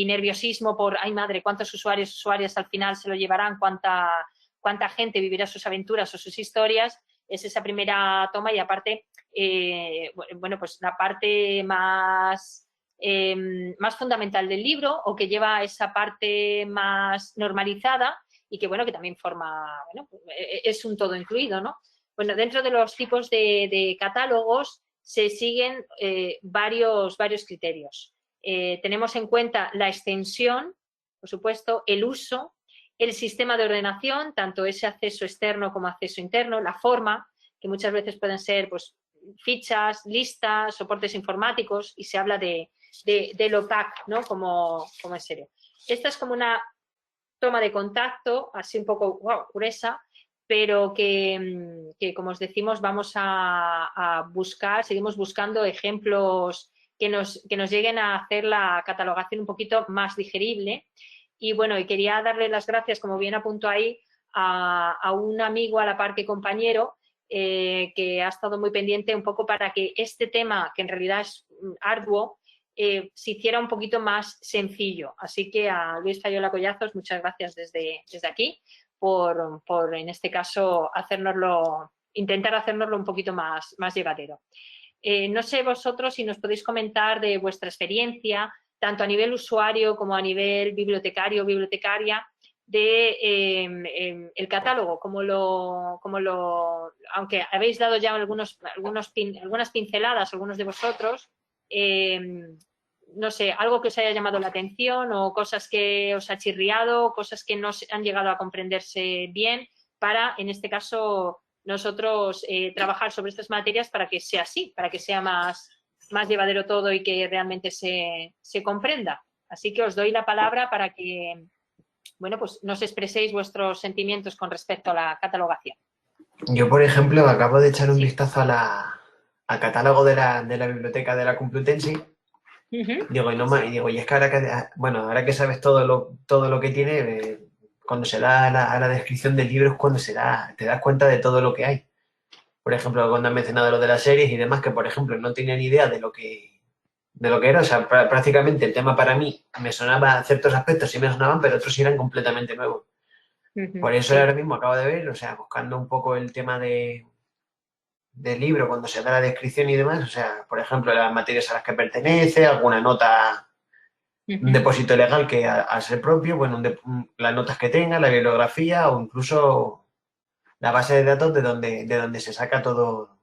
nerviosismo por, ay madre, cuántos usuarias al final se lo llevarán, cuánta gente vivirá sus aventuras o sus historias, es esa primera toma y aparte, bueno, pues la parte más fundamental del libro o que lleva esa parte más normalizada y que, bueno, que también forma, bueno, es un todo incluido, ¿no? Bueno, dentro de los tipos de catálogos se siguen varios criterios. Tenemos en cuenta la extensión, por supuesto, el uso, el sistema de ordenación, tanto ese acceso externo como acceso interno, la forma, que muchas veces pueden ser pues, fichas, listas, soportes informáticos, y se habla del OPAC, ¿no? como en serio. Esta es como una toma de contacto, así un poco gruesa, pero que, como os decimos, vamos a buscar, seguimos buscando ejemplos que nos lleguen a hacer la catalogación un poquito más digerible. Y bueno, y quería darle las gracias, como bien apunto ahí, a un amigo a la par que compañero, que ha estado muy pendiente un poco para que este tema, que en realidad es arduo, se hiciera un poquito más sencillo. Así que a Luis Fayola Collazos, muchas gracias desde aquí por en este caso, intentar hacérnoslo un poquito más llevadero. No sé vosotros si nos podéis comentar de vuestra experiencia, tanto a nivel usuario como a nivel bibliotecario o bibliotecaria, de el catálogo, aunque habéis dado ya algunas pinceladas, algunos de vosotros, no sé, algo que os haya llamado la atención o cosas que os ha chirriado, cosas que no han llegado a comprenderse bien, para, en este caso, nosotros trabajar sobre estas materias para que sea así, para que sea más llevadero todo y que realmente se comprenda. Así que os doy la palabra para que, bueno, pues nos expreséis vuestros sentimientos con respecto a la catalogación. Yo, por ejemplo, acabo de echar un vistazo al catálogo de la biblioteca de la Complutense. Digo, y es que ahora que sabes todo lo que tiene, cuando se da a la descripción del libro es cuando te das cuenta de todo lo que hay. Por ejemplo, cuando han mencionado lo de las series y demás, que por ejemplo no tenía ni idea de lo que era, o sea, prácticamente el tema para mí me sonaba, ciertos aspectos sí me sonaban, pero otros eran completamente nuevos. Por eso ahora mismo acabo de ver, o sea, buscando un poco el tema del libro, cuando se da la descripción y demás, o sea, por ejemplo, las materias a las que pertenece, alguna nota, un depósito legal que al ser propio, bueno, las notas que tenga, la bibliografía o incluso la base de datos de donde se saca todo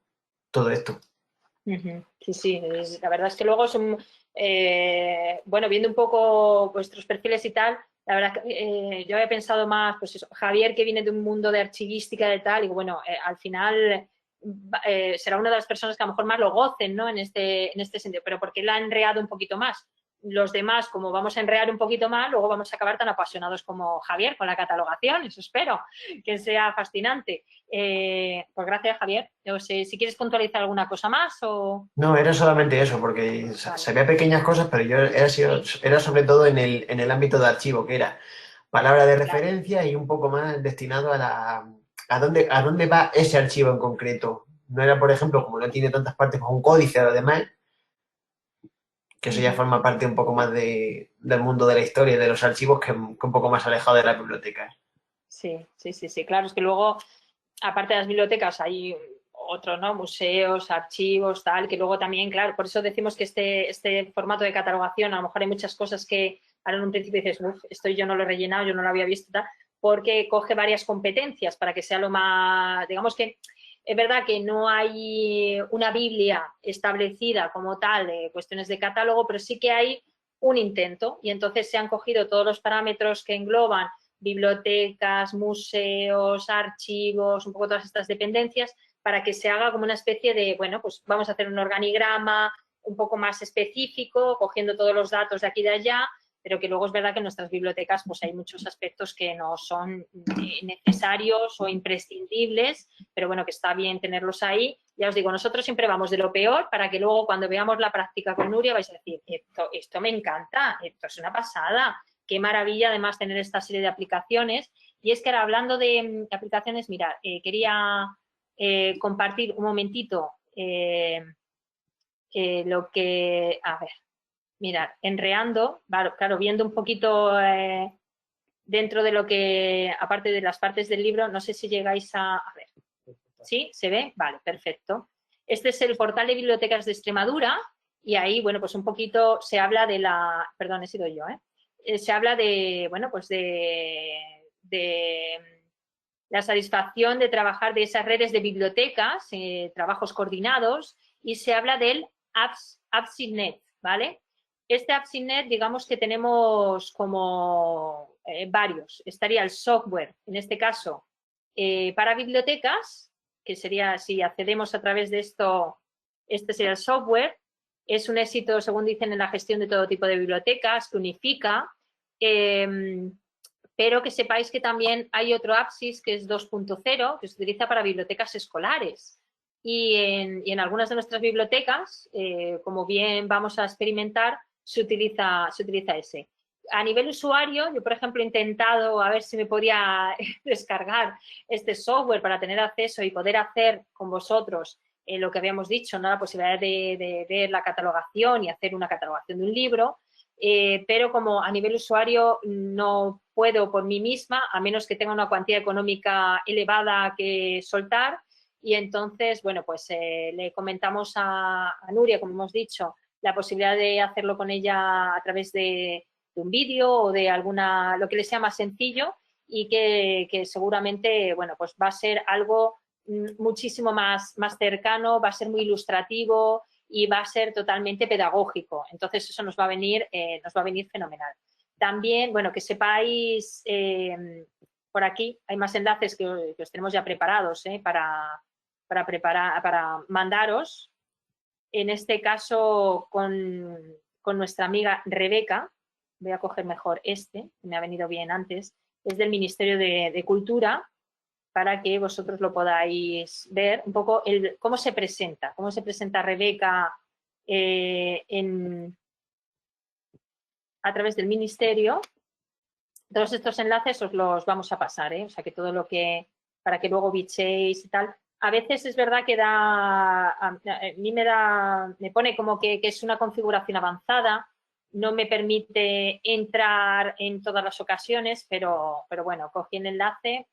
esto. Sí, sí, la verdad es que luego son, bueno, viendo un poco vuestros perfiles y tal, la verdad que yo había pensado más, pues eso, Javier, que viene de un mundo de archivística y tal, y bueno, al final será una de las personas que a lo mejor más lo gocen, ¿no? En este sentido, pero porque la ha enreado un poquito más. Los demás, como vamos a enrear un poquito más, luego vamos a acabar tan apasionados como Javier con la catalogación, eso espero, que sea fascinante. Pues gracias, Javier. No sé si quieres puntualizar alguna cosa más o... No, era solamente eso, porque vale, sabía pequeñas cosas, pero yo era sobre todo en el ámbito de archivo, que era palabra de referencia y un poco más destinado a dónde va ese archivo en concreto. No era, por ejemplo, como no tiene tantas partes como un códice o demás, que eso ya forma parte un poco más del mundo de la historia y de los archivos que un poco más alejado de la biblioteca. Sí, claro, es que luego, aparte de las bibliotecas, hay otros, ¿no? Museos, archivos, tal, que luego también, claro, por eso decimos que este formato de catalogación, a lo mejor hay muchas cosas que ahora en un principio dices, uff, esto yo no lo he rellenado, yo no lo había visto, tal, porque coge varias competencias para que sea lo más, digamos que es verdad que no hay una Biblia establecida como tal de cuestiones de catálogo, pero sí que hay un intento y entonces se han cogido todos los parámetros que engloban bibliotecas, museos, archivos, un poco todas estas dependencias, para que se haga como una especie de, bueno, pues vamos a hacer un organigrama un poco más específico, cogiendo todos los datos de aquí y de allá, pero que luego es verdad que en nuestras bibliotecas pues hay muchos aspectos que no son necesarios o imprescindibles, pero bueno, que está bien tenerlos ahí. Ya os digo, nosotros siempre vamos de lo peor para que luego cuando veamos la práctica con Nuria vais a decir, esto me encanta, esto es una pasada, qué maravilla además tener esta serie de aplicaciones. Y es que ahora hablando de aplicaciones, mirad, quería compartir un momentito lo que, a ver, mirad, enreando, claro, viendo un poquito dentro de lo que, aparte de las partes del libro, no sé si llegáis a ver, ¿sí? ¿Se ve? Vale, perfecto. Este es el portal de bibliotecas de Extremadura y ahí, bueno, pues un poquito se habla de la, perdón, he sido yo, se habla de, bueno, pues de la satisfacción de trabajar de esas redes de bibliotecas, trabajos coordinados, y se habla del AppSynNet, ¿vale? Este AppSynNet, digamos que tenemos como varios. Estaría el software, en este caso, para bibliotecas, que sería, si accedemos a través de esto, este sería el software. Es un éxito, según dicen, en la gestión de todo tipo de bibliotecas, que unifica, pero que sepáis que también hay otro AppSys, que es 2.0, que se utiliza para bibliotecas escolares. Y en algunas de nuestras bibliotecas, como bien vamos a experimentar, se utiliza ese. A nivel usuario, yo por ejemplo he intentado a ver si me podía descargar este software para tener acceso y poder hacer con vosotros lo que habíamos dicho, ¿no? La posibilidad de ver la catalogación y hacer una catalogación de un libro, pero como a nivel usuario no puedo por mí misma, a menos que tenga una cuantía económica elevada que soltar. Y entonces, bueno, pues le comentamos a Nuria, como hemos dicho, la posibilidad de hacerlo con ella a través de un vídeo o de alguna, lo que le sea más sencillo y que seguramente, bueno, pues va a ser algo muchísimo más cercano, va a ser muy ilustrativo y va a ser totalmente pedagógico. Entonces, eso nos va a venir fenomenal. También, bueno, que sepáis, por aquí hay más enlaces que os tenemos ya preparados para mandaros. En este caso, con nuestra amiga Rebeca, voy a coger mejor que me ha venido bien antes, es del Ministerio de Cultura, para que vosotros lo podáis ver un poco cómo se presenta Rebeca a través del Ministerio. Todos estos enlaces os los vamos a pasar, o sea que todo lo que, para que luego bichéis y tal. A veces es verdad que a mí me pone como que es una configuración avanzada, no me permite entrar en todas las ocasiones, pero bueno, cogí el enlace,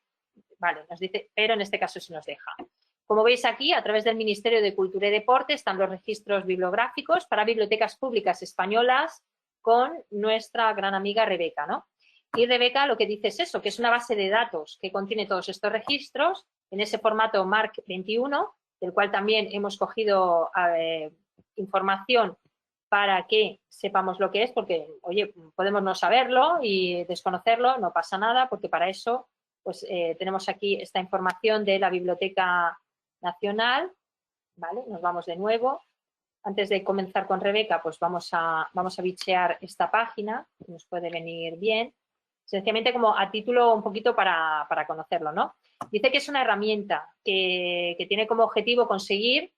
vale, nos dice, pero en este caso sí nos deja. Como veis aquí, a través del Ministerio de Cultura y Deporte están los registros bibliográficos para bibliotecas públicas españolas con nuestra gran amiga Rebeca, ¿no? Y Rebeca lo que dice es eso, que es una base de datos que contiene todos estos registros en ese formato MARC 21, del cual también hemos cogido información para que sepamos lo que es, porque, oye, podemos no saberlo y desconocerlo, no pasa nada, porque para eso pues tenemos aquí esta información de la Biblioteca Nacional, ¿vale? Nos vamos de nuevo. Antes de comenzar con Rebeca, pues vamos a bichear esta página, que nos puede venir bien. Sencillamente como a título un poquito para conocerlo, ¿no? Dice que es una herramienta que tiene como objetivo conseguir,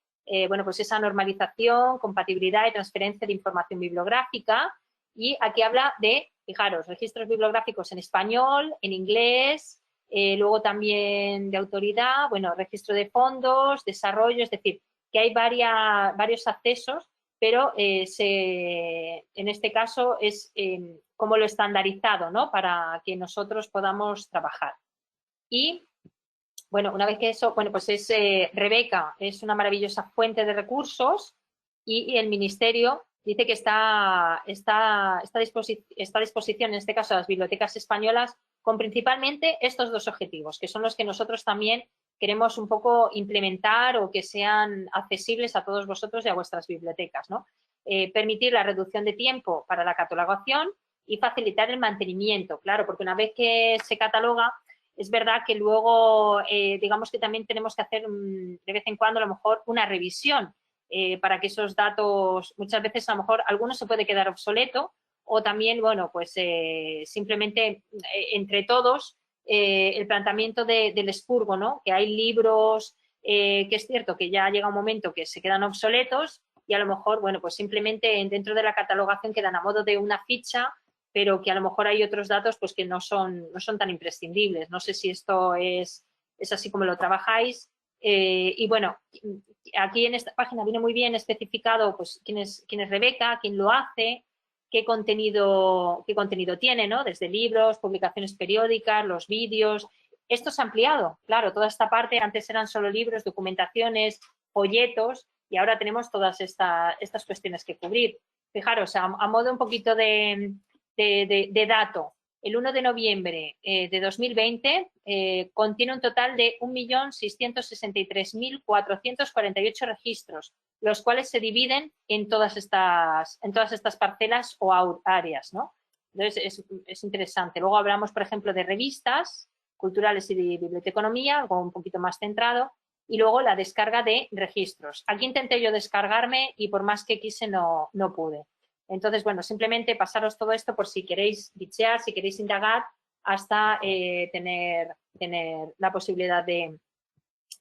bueno, pues esa normalización, compatibilidad y transferencia de información bibliográfica. Y aquí habla de, fijaros, registros bibliográficos en español, en inglés, luego también de autoridad, bueno, registro de fondos, desarrollo, es decir, que hay varios accesos, pero en este caso es como lo estandarizado, ¿no? Para que nosotros podamos trabajar. Y, bueno, una vez que eso, bueno, pues es Rebeca, es una maravillosa fuente de recursos y el Ministerio dice que está a disposición, en este caso, las bibliotecas españolas, con principalmente estos dos objetivos, que son los que nosotros también queremos un poco implementar o que sean accesibles a todos vosotros y a vuestras bibliotecas, ¿no? Permitir la reducción de tiempo para la catalogación y facilitar el mantenimiento, claro, porque una vez que se cataloga, es verdad que luego, digamos que también tenemos que hacer de vez en cuando a lo mejor una revisión para que esos datos, muchas veces a lo mejor algunos se puede quedar obsoleto o también, bueno, pues simplemente entre todos el planteamiento del expurgo, ¿no? Que hay libros que es cierto que ya llega un momento que se quedan obsoletos y a lo mejor, bueno, pues simplemente dentro de la catalogación quedan a modo de una ficha, pero que a lo mejor hay otros datos pues que no son tan imprescindibles. No sé si esto es así como lo trabajáis. Y bueno, aquí en esta página viene muy bien especificado pues quién es Rebeca, quién lo hace, qué contenido tiene, ¿no? Desde libros, publicaciones periódicas, los vídeos. Esto se ha ampliado, claro, toda esta parte, antes eran solo libros, documentaciones, folletos, y ahora tenemos todas estas cuestiones que cubrir. Fijaros, a modo un poquito de dato, el 1 de noviembre de 2020 contiene un total de 1.663.448 registros, los cuales se dividen en todas estas parcelas o áreas, ¿no? Entonces, es interesante. Luego hablamos, por ejemplo, de revistas culturales y de biblioteconomía, algo un poquito más centrado, y luego la descarga de registros. Aquí intenté yo descargarme y por más que quise no pude. Entonces, bueno, simplemente pasaros todo esto por si queréis bichear, si queréis indagar, hasta tener la posibilidad de,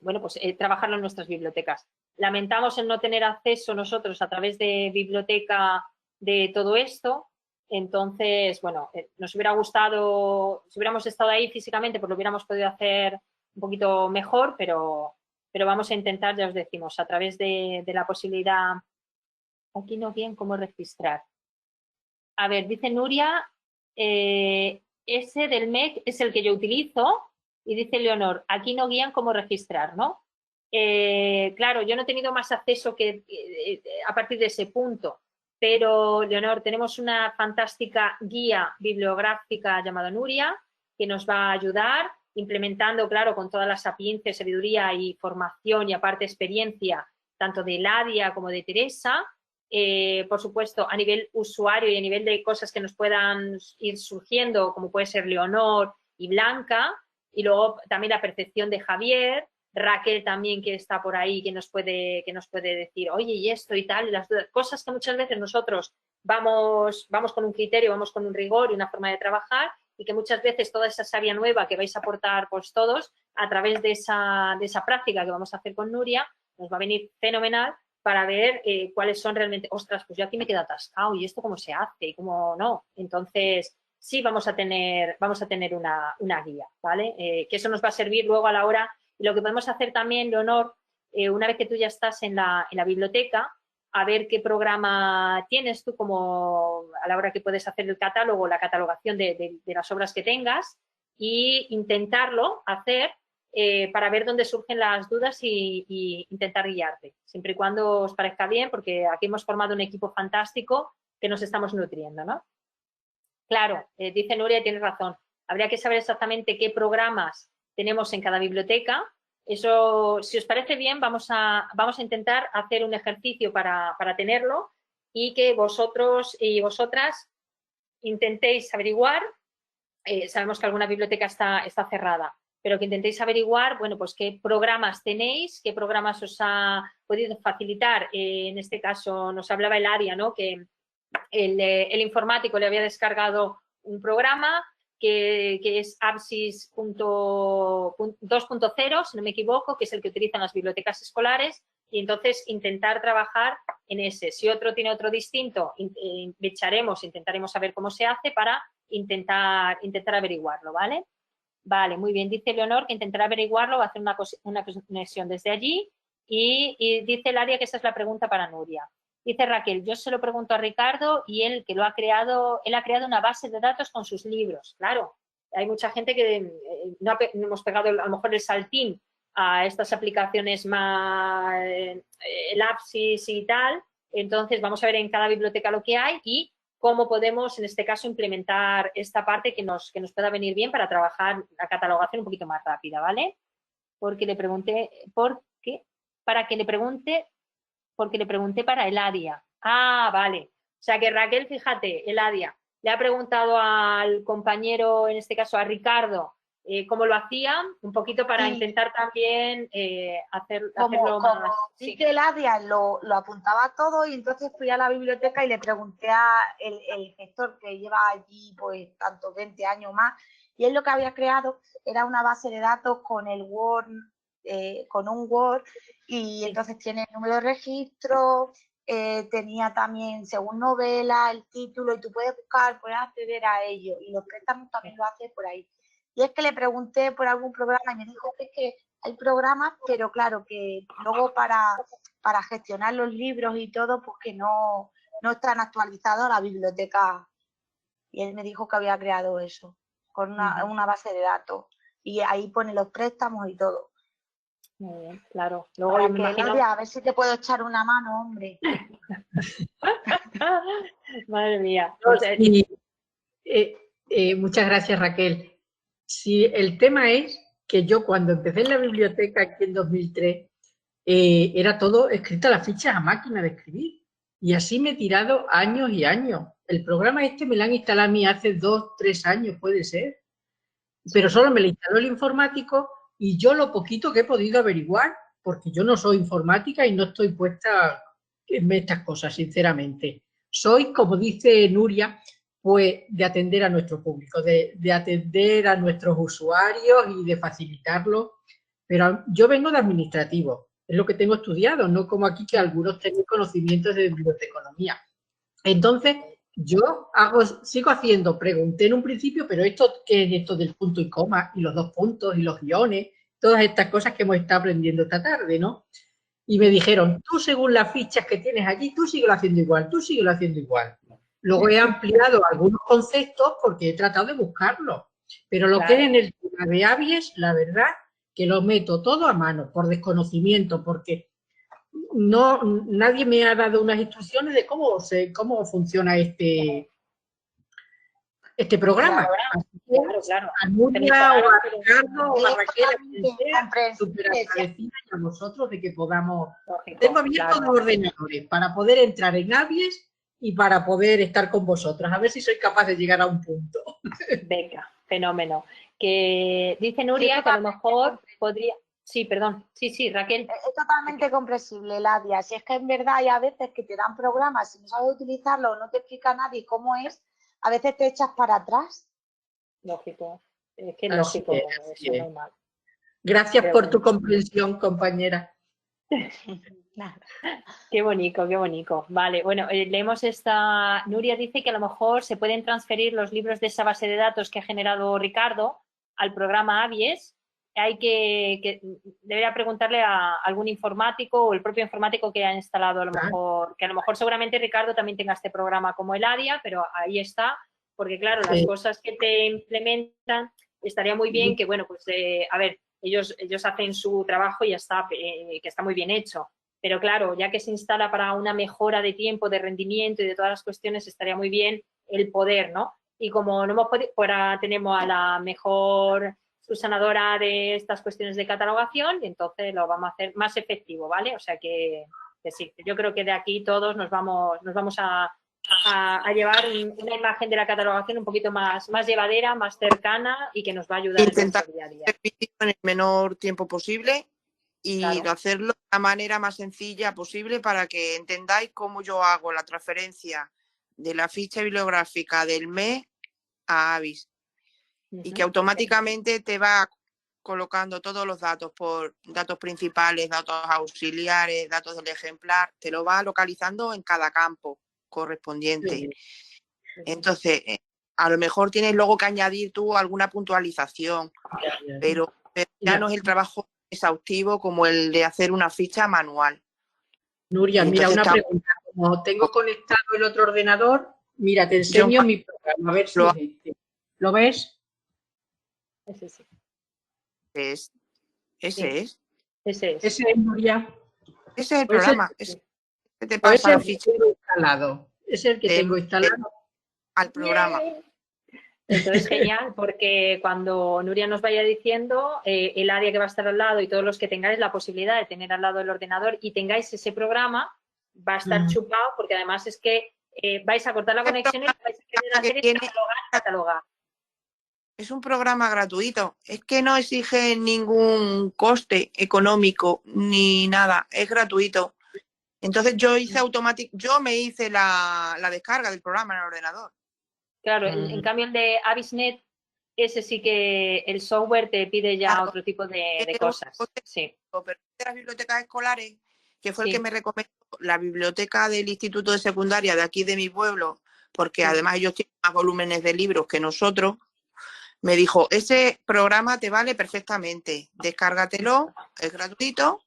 bueno, pues trabajarlo en nuestras bibliotecas. Lamentamos el no tener acceso nosotros a través de biblioteca de todo esto. Entonces, bueno, nos hubiera gustado, si hubiéramos estado ahí físicamente, pues lo hubiéramos podido hacer un poquito mejor, pero vamos a intentar, ya os decimos, a través de la posibilidad. Aquí no bien cómo registrar. A ver, dice Nuria, ese del MEC es el que yo utilizo, y dice Leonor, aquí no guían cómo registrar, ¿no? Claro, yo no he tenido más acceso que a partir de ese punto, pero Leonor, tenemos una fantástica guía bibliográfica llamada Nuria, que nos va a ayudar, implementando, claro, con toda la sapiencia, sabiduría y formación y aparte experiencia, tanto de Ladia como de Teresa. Por supuesto, a nivel usuario y a nivel de cosas que nos puedan ir surgiendo, como puede ser Leonor y Blanca, y luego también la percepción de Javier, Raquel también que está por ahí, que nos puede decir, oye, y esto y tal, y las dudas, cosas que muchas veces nosotros vamos con un criterio, vamos con un rigor y una forma de trabajar, y que muchas veces toda esa savia nueva que vais a aportar pues todos, a través de esa práctica que vamos a hacer con Nuria, nos va a venir fenomenal para ver cuáles son realmente, ostras, pues yo aquí me quedo atascado, y esto cómo se hace, y cómo no. Entonces, sí vamos a tener una guía, ¿vale? Que eso nos va a servir luego a la hora, y lo que podemos hacer también, Leonor, una vez que tú ya estás en la biblioteca, a ver qué programa tienes tú como a la hora que puedes hacer el catálogo, la catalogación de las obras que tengas, y intentarlo hacer para ver dónde surgen las dudas y intentar guiarte, siempre y cuando os parezca bien, porque aquí hemos formado un equipo fantástico que nos estamos nutriendo, ¿no? Claro, dice Nuria, tienes razón, habría que saber exactamente qué programas tenemos en cada biblioteca. Eso, si os parece bien, vamos a intentar hacer un ejercicio para tenerlo, y que vosotros y vosotras intentéis averiguar. Sabemos que alguna biblioteca está cerrada, pero que intentéis averiguar, bueno, pues qué programas tenéis, qué programas os ha podido facilitar. En este caso nos hablaba el área, ¿no? Que el informático le había descargado un programa que es ABSIS 2.0, si no me equivoco, que es el que utilizan las bibliotecas escolares, y entonces intentar trabajar en ese. Si otro tiene otro distinto, intentaremos saber cómo se hace para intentar averiguarlo, ¿vale? Vale, muy bien. Dice Leonor que intentará averiguarlo, va a hacer una conexión desde allí, y dice Ladia que esa es la pregunta para Nuria. Dice Raquel, yo se lo pregunto a Ricardo y él ha creado una base de datos con sus libros. Claro, hay mucha gente que no hemos pegado a lo mejor el saltín a estas aplicaciones más el ABSIS y tal. Entonces vamos a ver en cada biblioteca lo que hay y cómo podemos, en este caso, implementar esta parte que nos pueda venir bien para trabajar la catalogación un poquito más rápida, ¿vale? Porque le pregunté para Eladia. Ah, vale. O sea que Raquel, fíjate, Eladia, le ha preguntado al compañero, en este caso a Ricardo, cómo lo hacían, un poquito para intentar también hacerlo más. Sí, que Ladia lo apuntaba todo y entonces fui a la biblioteca y le pregunté a el gestor que lleva allí pues tantos 20 años más, y él lo que había creado era una base de datos con el Word, con un Word, y entonces tiene el número de registro, tenía también según novela, el título, y tú puedes buscar, puedes acceder a ello, y los préstamos también lo haces por ahí. Y es que le pregunté por algún programa y me dijo que es que hay programas, pero claro, que luego para gestionar los libros y todo, pues que no están actualizados a la biblioteca. Y él me dijo que había creado eso, con una base de datos. Y ahí pone los préstamos y todo. Muy bien, claro. Luego Para me que, imagino... Nadia, a ver si te puedo echar una mano, hombre. Madre mía. No, sí. Muchas gracias, Raquel. Sí, el tema es que yo cuando empecé en la biblioteca aquí en 2003, era todo escrito a las fichas a máquina de escribir. Y así me he tirado años y años. El programa este me lo han instalado a mí hace 2, 3 años, puede ser. Pero solo me lo instaló el informático y yo lo poquito que he podido averiguar, porque yo no soy informática y no estoy puesta en estas cosas, sinceramente. Soy, como dice Nuria, pues de atender a nuestro público, de atender a nuestros usuarios y de facilitarlo. Pero yo vengo de administrativo, es lo que tengo estudiado, no como aquí que algunos tienen conocimientos de biblioteconomía. Entonces, yo sigo haciendo, pregunté en un principio, pero ¿qué es esto del punto y coma y los 2 puntos y los guiones? Todas estas cosas que hemos estado aprendiendo esta tarde, ¿no? Y me dijeron, tú según las fichas que tienes allí, tú síguelo haciendo igual, tú síguelo haciendo igual. Luego he ampliado algunos conceptos porque he tratado de buscarlos, pero lo que es en el tema de Avies, la verdad que lo meto todo a mano, por desconocimiento, porque nadie me ha dado unas instrucciones de cómo funciona este programa. Claro. A Nuria o a Ricardo o a Raquel, súper agradecida y a vosotros de que podamos... Tengo abiertos los ordenadores para poder entrar en Avies y para poder estar con vosotras. A ver si soy capaz de llegar a un punto. Venga, fenómeno. Que dice Nuria que a lo mejor podría... Sí, perdón. Sí, Raquel. Es totalmente comprensible, Ladia. Si es que en verdad hay a veces que te dan programas, si no sabes utilizarlo o no te explica nadie cómo es, a veces te echas para atrás. Lógico. Es que es lógico. Es normal. Gracias por tu comprensión, compañera. Qué bonito, qué bonito. Vale, bueno, leemos esta... Nuria dice que a lo mejor se pueden transferir los libros de esa base de datos que ha generado Ricardo al programa Avies. Hay que debería preguntarle a algún informático o el propio informático que ha instalado a lo mejor, que a lo mejor seguramente Ricardo también tenga este programa como el ADIA, pero ahí está, porque claro, las cosas que te implementan, estaría muy bien que, bueno, pues a ver, ellos hacen su trabajo y ya está, que está muy bien hecho, pero claro, ya que se instala para una mejora de tiempo, de rendimiento y de todas las cuestiones, estaría muy bien el poder, ¿no? Y como no hemos podido, ahora tenemos a la mejor subsanadora de estas cuestiones de catalogación y entonces lo vamos a hacer más efectivo, ¿vale? O sea que sí, yo creo que de aquí todos nos vamos a llevar una imagen de la catalogación un poquito más llevadera, más cercana y que nos va a ayudar en nuestro día a día. En el menor tiempo posible y hacerlo de la manera más sencilla posible para que entendáis cómo yo hago la transferencia de la ficha bibliográfica del mes a Avies. Y que automáticamente te va colocando todos los datos por datos principales, datos auxiliares, datos del ejemplar, te lo va localizando en cada campo correspondiente. Entonces, a lo mejor tienes luego que añadir tú alguna puntualización, pero ya no es el trabajo exhaustivo como el de hacer una ficha manual. Nuria, mira, una pregunta. Como tengo conectado el otro ordenador, mira, te enseño mi programa, a ver si es este. ¿Lo ves? Ese es. Ese es, Nuria. Ese es el programa. Ese es el que tengo instalado. Es el que tengo instalado. Al programa. Entonces, genial, porque cuando Nuria nos vaya diciendo el área que va a estar al lado y todos los que tengáis la posibilidad de tener al lado el ordenador y tengáis ese programa, va a estar chupado, porque además es que vais a cortar la conexión y lo vais a querer hacer es catalogar. Es un programa gratuito, es que no exige ningún coste económico ni nada, es gratuito. Entonces yo me hice la descarga del programa en el ordenador. Claro, en cambio el de Avisnet, ese sí que el software te pide ya otro tipo de cosas. Sí. Pero de las bibliotecas escolares, que fue el que me recomendó la biblioteca del Instituto de Secundaria de aquí de mi pueblo, porque además ellos tienen más volúmenes de libros que nosotros, me dijo, ese programa te vale perfectamente, descárgatelo, es gratuito,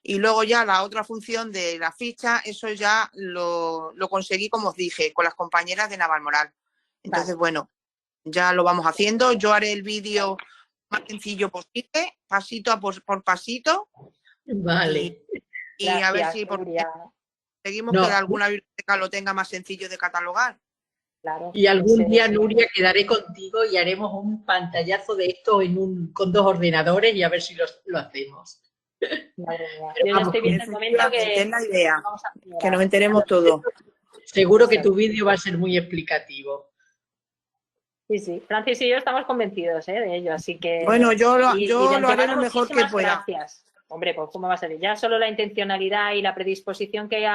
y luego ya la otra función de la ficha, eso ya lo conseguí, como os dije, con las compañeras de Navalmoral. Entonces, bueno, ya lo vamos haciendo. Yo haré el vídeo más sencillo posible, pasito por pasito. Vale. Y a ver si seguimos que alguna biblioteca lo tenga más sencillo de catalogar. Claro, y algún día, Nuria, quedaré contigo y haremos un pantallazo de esto con 2 ordenadores y a ver si lo hacemos. Yo ya estoy viendo el momento que es la idea, que nos enteremos todos. Seguro que tu vídeo va a ser muy explicativo. Sí, sí. Francis y yo estamos convencidos de ello, así que... Bueno, yo lo haré lo mejor que pueda. Gracias. Hombre, pues ¿cómo va a ser? Ya solo la intencionalidad y la predisposición que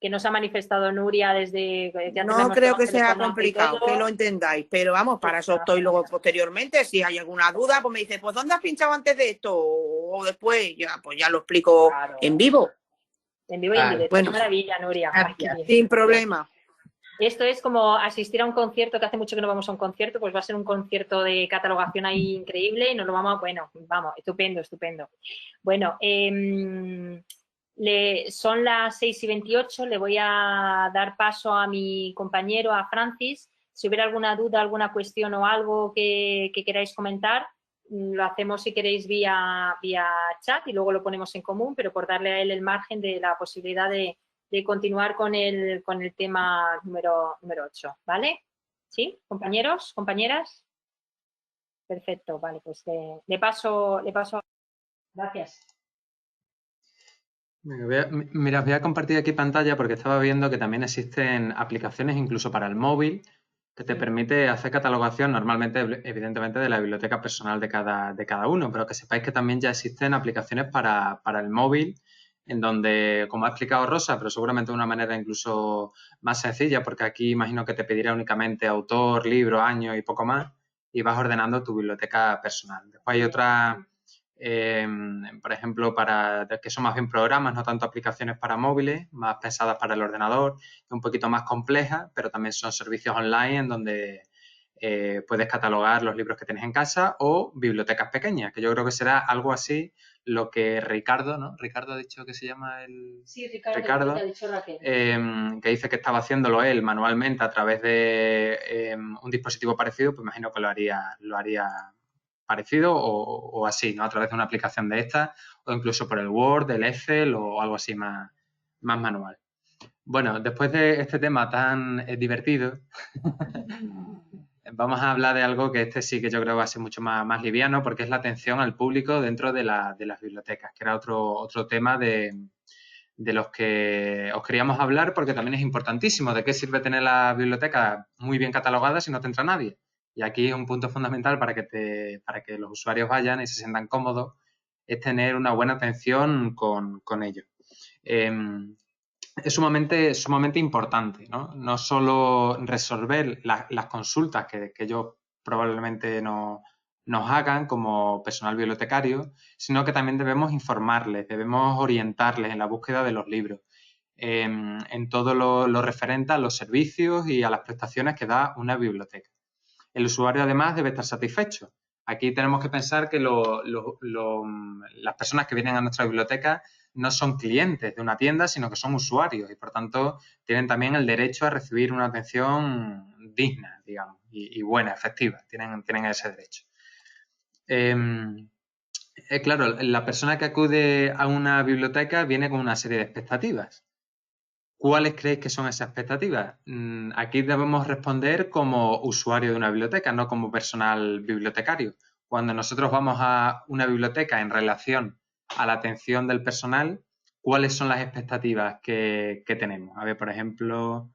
nos ha manifestado Nuria desde... No creo que sea complicado, que lo entendáis, pero vamos, para eso estoy luego posteriormente. Si hay alguna duda, pues me dice, pues ¿dónde has pinchado antes de esto? O después, pues ya lo explico en vivo. En vivo y en directo. Bueno, maravilla, Nuria. Sin problema. Esto es como asistir a un concierto, que hace mucho que no vamos a un concierto, pues va a ser un concierto de catalogación ahí increíble y nos lo vamos estupendo, estupendo. Bueno, son las 6:28, le voy a dar paso a mi compañero, a Francis. Si hubiera alguna duda, alguna cuestión o algo que queráis comentar, lo hacemos si queréis vía chat y luego lo ponemos en común, pero por darle a él el margen de la posibilidad de continuar con el tema número 8, ¿vale? ¿Sí? ¿Compañeros? ¿Compañeras? Perfecto, vale, pues le paso. Gracias. Mira, os voy a compartir aquí pantalla porque estaba viendo que también existen aplicaciones incluso para el móvil que te permite hacer catalogación normalmente, evidentemente, de la biblioteca personal de cada uno, pero que sepáis que también ya existen aplicaciones para el móvil en donde, como ha explicado Rosa, pero seguramente de una manera incluso más sencilla, porque aquí imagino que te pedirá únicamente autor, libro, año y poco más, y vas ordenando tu biblioteca personal. Después hay otras, por ejemplo, que son más bien programas, no tanto aplicaciones para móviles, más pensadas para el ordenador, un poquito más complejas, pero también son servicios online en donde puedes catalogar los libros que tienes en casa o bibliotecas pequeñas, que yo creo que será algo así lo que Ricardo, ¿no? Ricardo ha dicho que se llama el... Sí, Ricardo que ha dicho Raquel. Que dice que estaba haciéndolo él manualmente a través de un dispositivo parecido, pues imagino que lo haría parecido o así, ¿no? A través de una aplicación de estas o incluso por el Word, el Excel o algo así más manual. Bueno, después de este tema tan divertido, vamos a hablar de algo que sí que yo creo va a ser mucho más liviano, porque es la atención al público dentro de las bibliotecas, que era otro tema de los que os queríamos hablar, porque también es importantísimo. ¿De qué sirve tener la biblioteca muy bien catalogada si no te entra nadie? Y aquí es un punto fundamental para que los usuarios vayan y se sientan cómodos, es tener una buena atención con ellos. Es sumamente importante, ¿no? No solo resolver las consultas que ellos probablemente nos hagan como personal bibliotecario, sino que también debemos informarles, debemos orientarles en la búsqueda de los libros, en todo lo referente a los servicios y a las prestaciones que da una biblioteca. El usuario, además, debe estar satisfecho. Aquí tenemos que pensar que las personas que vienen a nuestra biblioteca no son clientes de una tienda, sino que son usuarios y, por tanto, tienen también el derecho a recibir una atención digna, digamos, y buena, efectiva. Tienen ese derecho. Claro, la persona que acude a una biblioteca viene con una serie de expectativas. ¿Cuáles creéis que son esas expectativas? Aquí debemos responder como usuario de una biblioteca, no como personal bibliotecario. Cuando nosotros vamos a una biblioteca en relación a la atención del personal, ¿cuáles son las expectativas que tenemos? A ver, por ejemplo,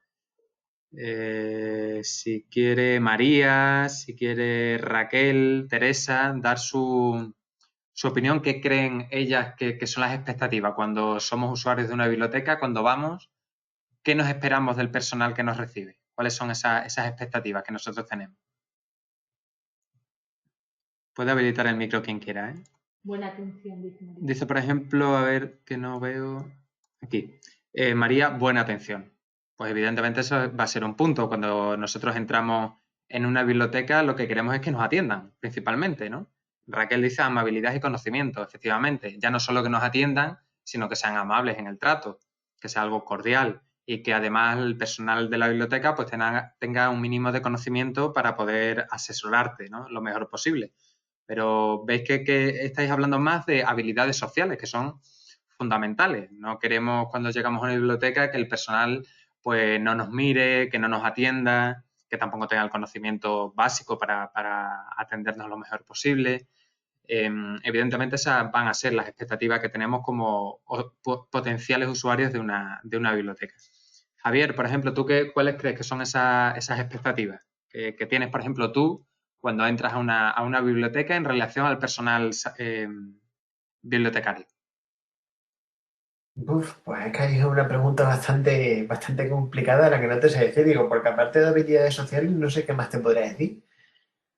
Si quiere María, si quiere Raquel, Teresa, dar su opinión, qué creen ellas que son las expectativas cuando somos usuarios de una biblioteca, cuando vamos, qué nos esperamos del personal que nos recibe, cuáles son esas expectativas que nosotros tenemos. Puede habilitar el micro quien quiera, ¿eh? Buena atención, dice María. Dice, por ejemplo, a ver, que no veo aquí. María, buena atención. Pues evidentemente eso va a ser un punto. Cuando nosotros entramos en una biblioteca, lo que queremos es que nos atiendan, principalmente, ¿no? Raquel dice amabilidad y conocimiento, efectivamente. Ya no solo que nos atiendan, sino que sean amables en el trato, que sea algo cordial y que además el personal de la biblioteca pues tenga un mínimo de conocimiento para poder asesorarte, ¿no? Lo mejor posible. Pero veis que estáis hablando más de habilidades sociales, que son fundamentales. No queremos cuando llegamos a una biblioteca que el personal pues no nos mire, que no nos atienda, que tampoco tenga el conocimiento básico para atendernos lo mejor posible. Evidentemente esas van a ser las expectativas que tenemos como potenciales usuarios de una biblioteca. Javier, por ejemplo, ¿tú cuáles crees que son esas expectativas que tienes, por ejemplo, tú cuando entras a una biblioteca en relación al personal bibliotecario? Pues es que ahí es una pregunta bastante complicada la que no te sé decir, digo, porque aparte de habilidades sociales no sé qué más te podría decir.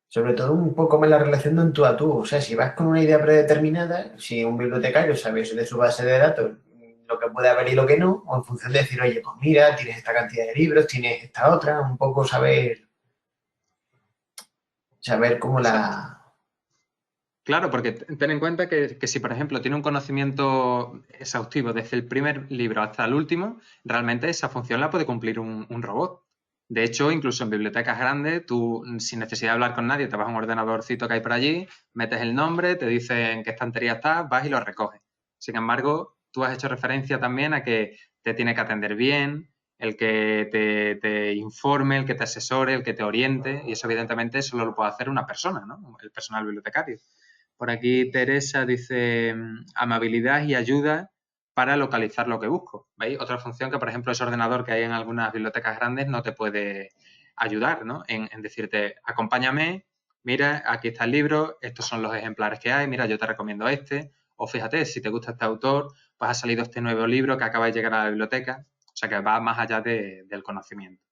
Sobre todo un poco más la relación de un tú a tú. O sea, si vas con una idea predeterminada, si un bibliotecario sabe de su base de datos lo que puede haber y lo que no, o en función de decir, oye, pues mira, tienes esta cantidad de libros, tienes esta otra, un poco saber cómo la... Claro, porque ten en cuenta que si, por ejemplo, tiene un conocimiento exhaustivo desde el primer libro hasta el último, realmente esa función la puede cumplir un robot. De hecho, incluso en bibliotecas grandes, tú sin necesidad de hablar con nadie, te vas a un ordenadorcito que hay por allí, metes el nombre, te dicen en qué estantería estás, vas y lo recoges. Sin embargo, tú has hecho referencia también a que te tiene que atender bien, el que te informe, el que te asesore, el que te oriente, y eso evidentemente solo lo puede hacer una persona, ¿no? El personal bibliotecario. Por aquí Teresa dice amabilidad y ayuda para localizar lo que busco. ¿Veis? Otra función que, por ejemplo, ese ordenador que hay en algunas bibliotecas grandes no te puede ayudar, ¿no? En decirte, acompáñame, mira, aquí está el libro, estos son los ejemplares que hay, mira, yo te recomiendo este, o fíjate, si te gusta este autor, pues ha salido este nuevo libro que acaba de llegar a la biblioteca, o sea que va más allá del conocimiento.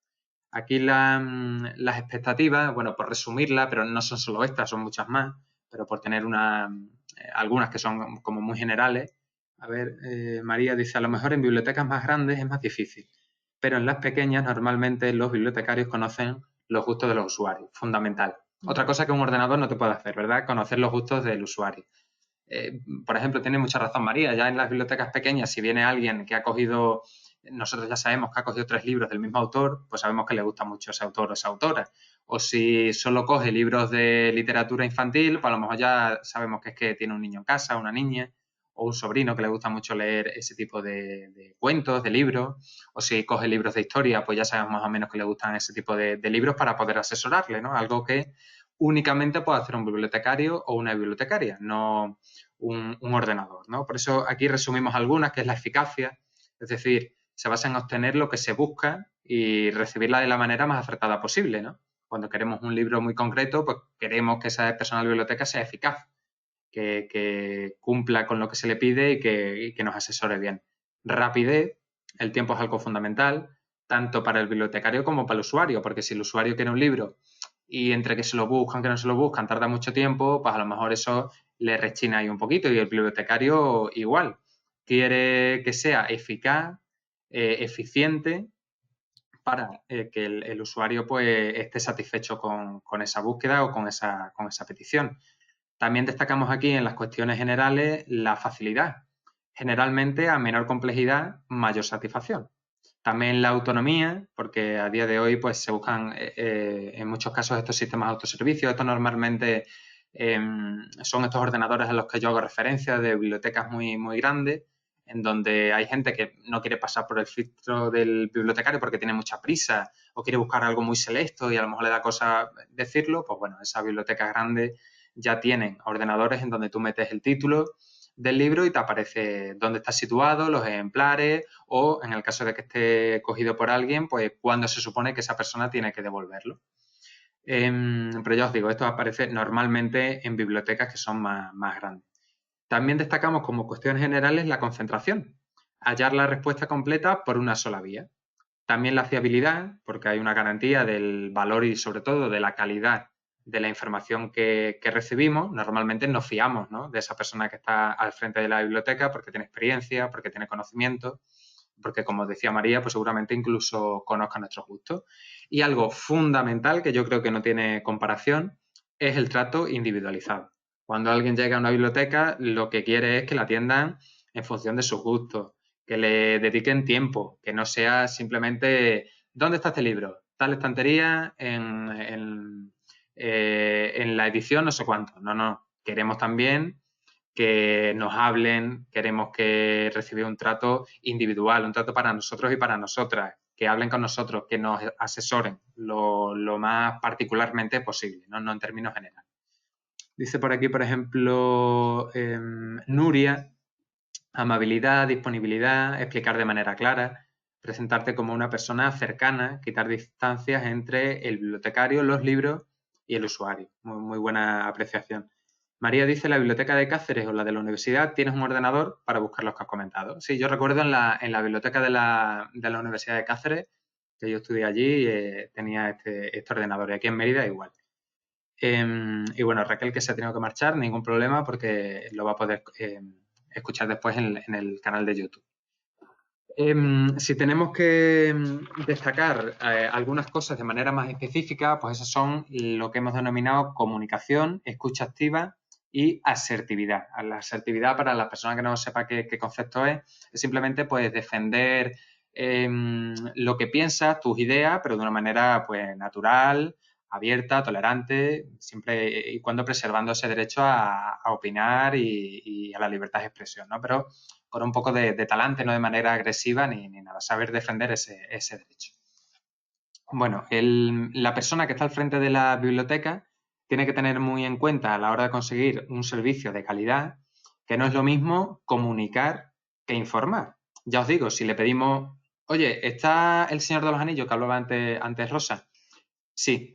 Aquí las expectativas, bueno, por resumirla, pero no son solo estas, son muchas más, pero por tener algunas que son como muy generales. A ver, María dice, a lo mejor en bibliotecas más grandes es más difícil, pero en las pequeñas normalmente los bibliotecarios conocen los gustos de los usuarios, fundamental. Otra cosa que un ordenador no te puede hacer, ¿verdad? Conocer los gustos del usuario. Por ejemplo, tiene mucha razón María, ya en las bibliotecas pequeñas, si viene alguien que ha cogido, nosotros ya sabemos que ha cogido 3 libros del mismo autor, pues sabemos que le gusta mucho ese autor o esa autora. O si solo coge libros de literatura infantil, pues a lo mejor ya sabemos que es que tiene un niño en casa, una niña, o un sobrino que le gusta mucho leer ese tipo de cuentos, de libros. O si coge libros de historia, pues ya sabemos más o menos que le gustan ese tipo de libros para poder asesorarle, ¿no? Algo que únicamente puede hacer un bibliotecario o una bibliotecaria, no un ordenador, ¿no? Por eso aquí resumimos algunas, que es la eficacia, es decir, se basa en obtener lo que se busca y recibirla de la manera más acertada posible, ¿no? Cuando queremos un libro muy concreto, pues queremos que esa persona de la biblioteca sea eficaz, que cumpla con lo que se le pide y que nos asesore bien. Rapidez, el tiempo es algo fundamental, tanto para el bibliotecario como para el usuario, porque si el usuario quiere un libro y entre que se lo buscan, que no se lo buscan, tarda mucho tiempo, pues a lo mejor eso le rechina ahí un poquito y el bibliotecario igual. Quiere que sea eficaz, eficiente, para que el usuario pues esté satisfecho con esa búsqueda o con esa petición. También destacamos aquí en las cuestiones generales la facilidad. Generalmente a menor complejidad, mayor satisfacción. También la autonomía, porque a día de hoy pues se buscan en muchos casos estos sistemas de autoservicio. Esto normalmente son estos ordenadores a los que yo hago referencia de bibliotecas muy, muy grandes, en donde hay gente que no quiere pasar por el filtro del bibliotecario porque tiene mucha prisa o quiere buscar algo muy selecto y a lo mejor le da cosa decirlo. Pues bueno, esas bibliotecas grandes ya tienen ordenadores en donde tú metes el título, del libro y te aparece dónde está situado, los ejemplares o, en el caso de que esté cogido por alguien, pues cuándo se supone que esa persona tiene que devolverlo. Pero ya os digo, esto aparece normalmente en bibliotecas que son más grandes. También destacamos como cuestiones generales la concentración, hallar la respuesta completa por una sola vía. También la fiabilidad, porque hay una garantía del valor y sobre todo de la calidad de la información que recibimos. Normalmente nos fiamos, ¿no?, de esa persona que está al frente de la biblioteca porque tiene experiencia, porque tiene conocimiento, porque, como decía María, pues seguramente incluso conozca nuestros gustos. Y algo fundamental, que yo creo que no tiene comparación, es el trato individualizado. Cuando alguien llega a una biblioteca, lo que quiere es que la atiendan en función de sus gustos, que le dediquen tiempo, que no sea simplemente ¿dónde está este libro? Tal estantería, en la edición no sé cuánto. No. Queremos también que nos hablen, queremos que recibir un trato individual, un trato para nosotros y para nosotras, que hablen con nosotros, que nos asesoren lo más particularmente posible, no en términos generales. Dice por aquí, por ejemplo, Nuria, amabilidad, disponibilidad, explicar de manera clara, presentarte como una persona cercana, quitar distancias entre el bibliotecario, los libros y el usuario. Muy buena apreciación. María dice, la biblioteca de Cáceres o la de la universidad, ¿tienes un ordenador para buscar los que has comentado? Sí, yo recuerdo en la biblioteca de la Universidad de Cáceres, que yo estudié allí, tenía este ordenador, y aquí en Mérida igual. Y bueno, Raquel, que se ha tenido que marchar, ningún problema, porque lo va a poder escuchar después en el canal de YouTube. Si tenemos que destacar algunas cosas de manera más específica, pues esas son lo que hemos denominado comunicación, escucha activa y asertividad. La asertividad, para la persona que no sepa qué concepto es simplemente pues defender lo que piensas, tus ideas, pero de una manera pues natural, abierta, tolerante, siempre y cuando preservando ese derecho a opinar y a la libertad de expresión, ¿no? Pero con un poco de talante, no de manera agresiva ni nada, saber defender ese derecho. Bueno, la persona que está al frente de la biblioteca tiene que tener muy en cuenta a la hora de conseguir un servicio de calidad que no es lo mismo comunicar que informar. Ya os digo, si le pedimos, oye, ¿está El Señor de los Anillos que hablaba antes Rosa? Sí,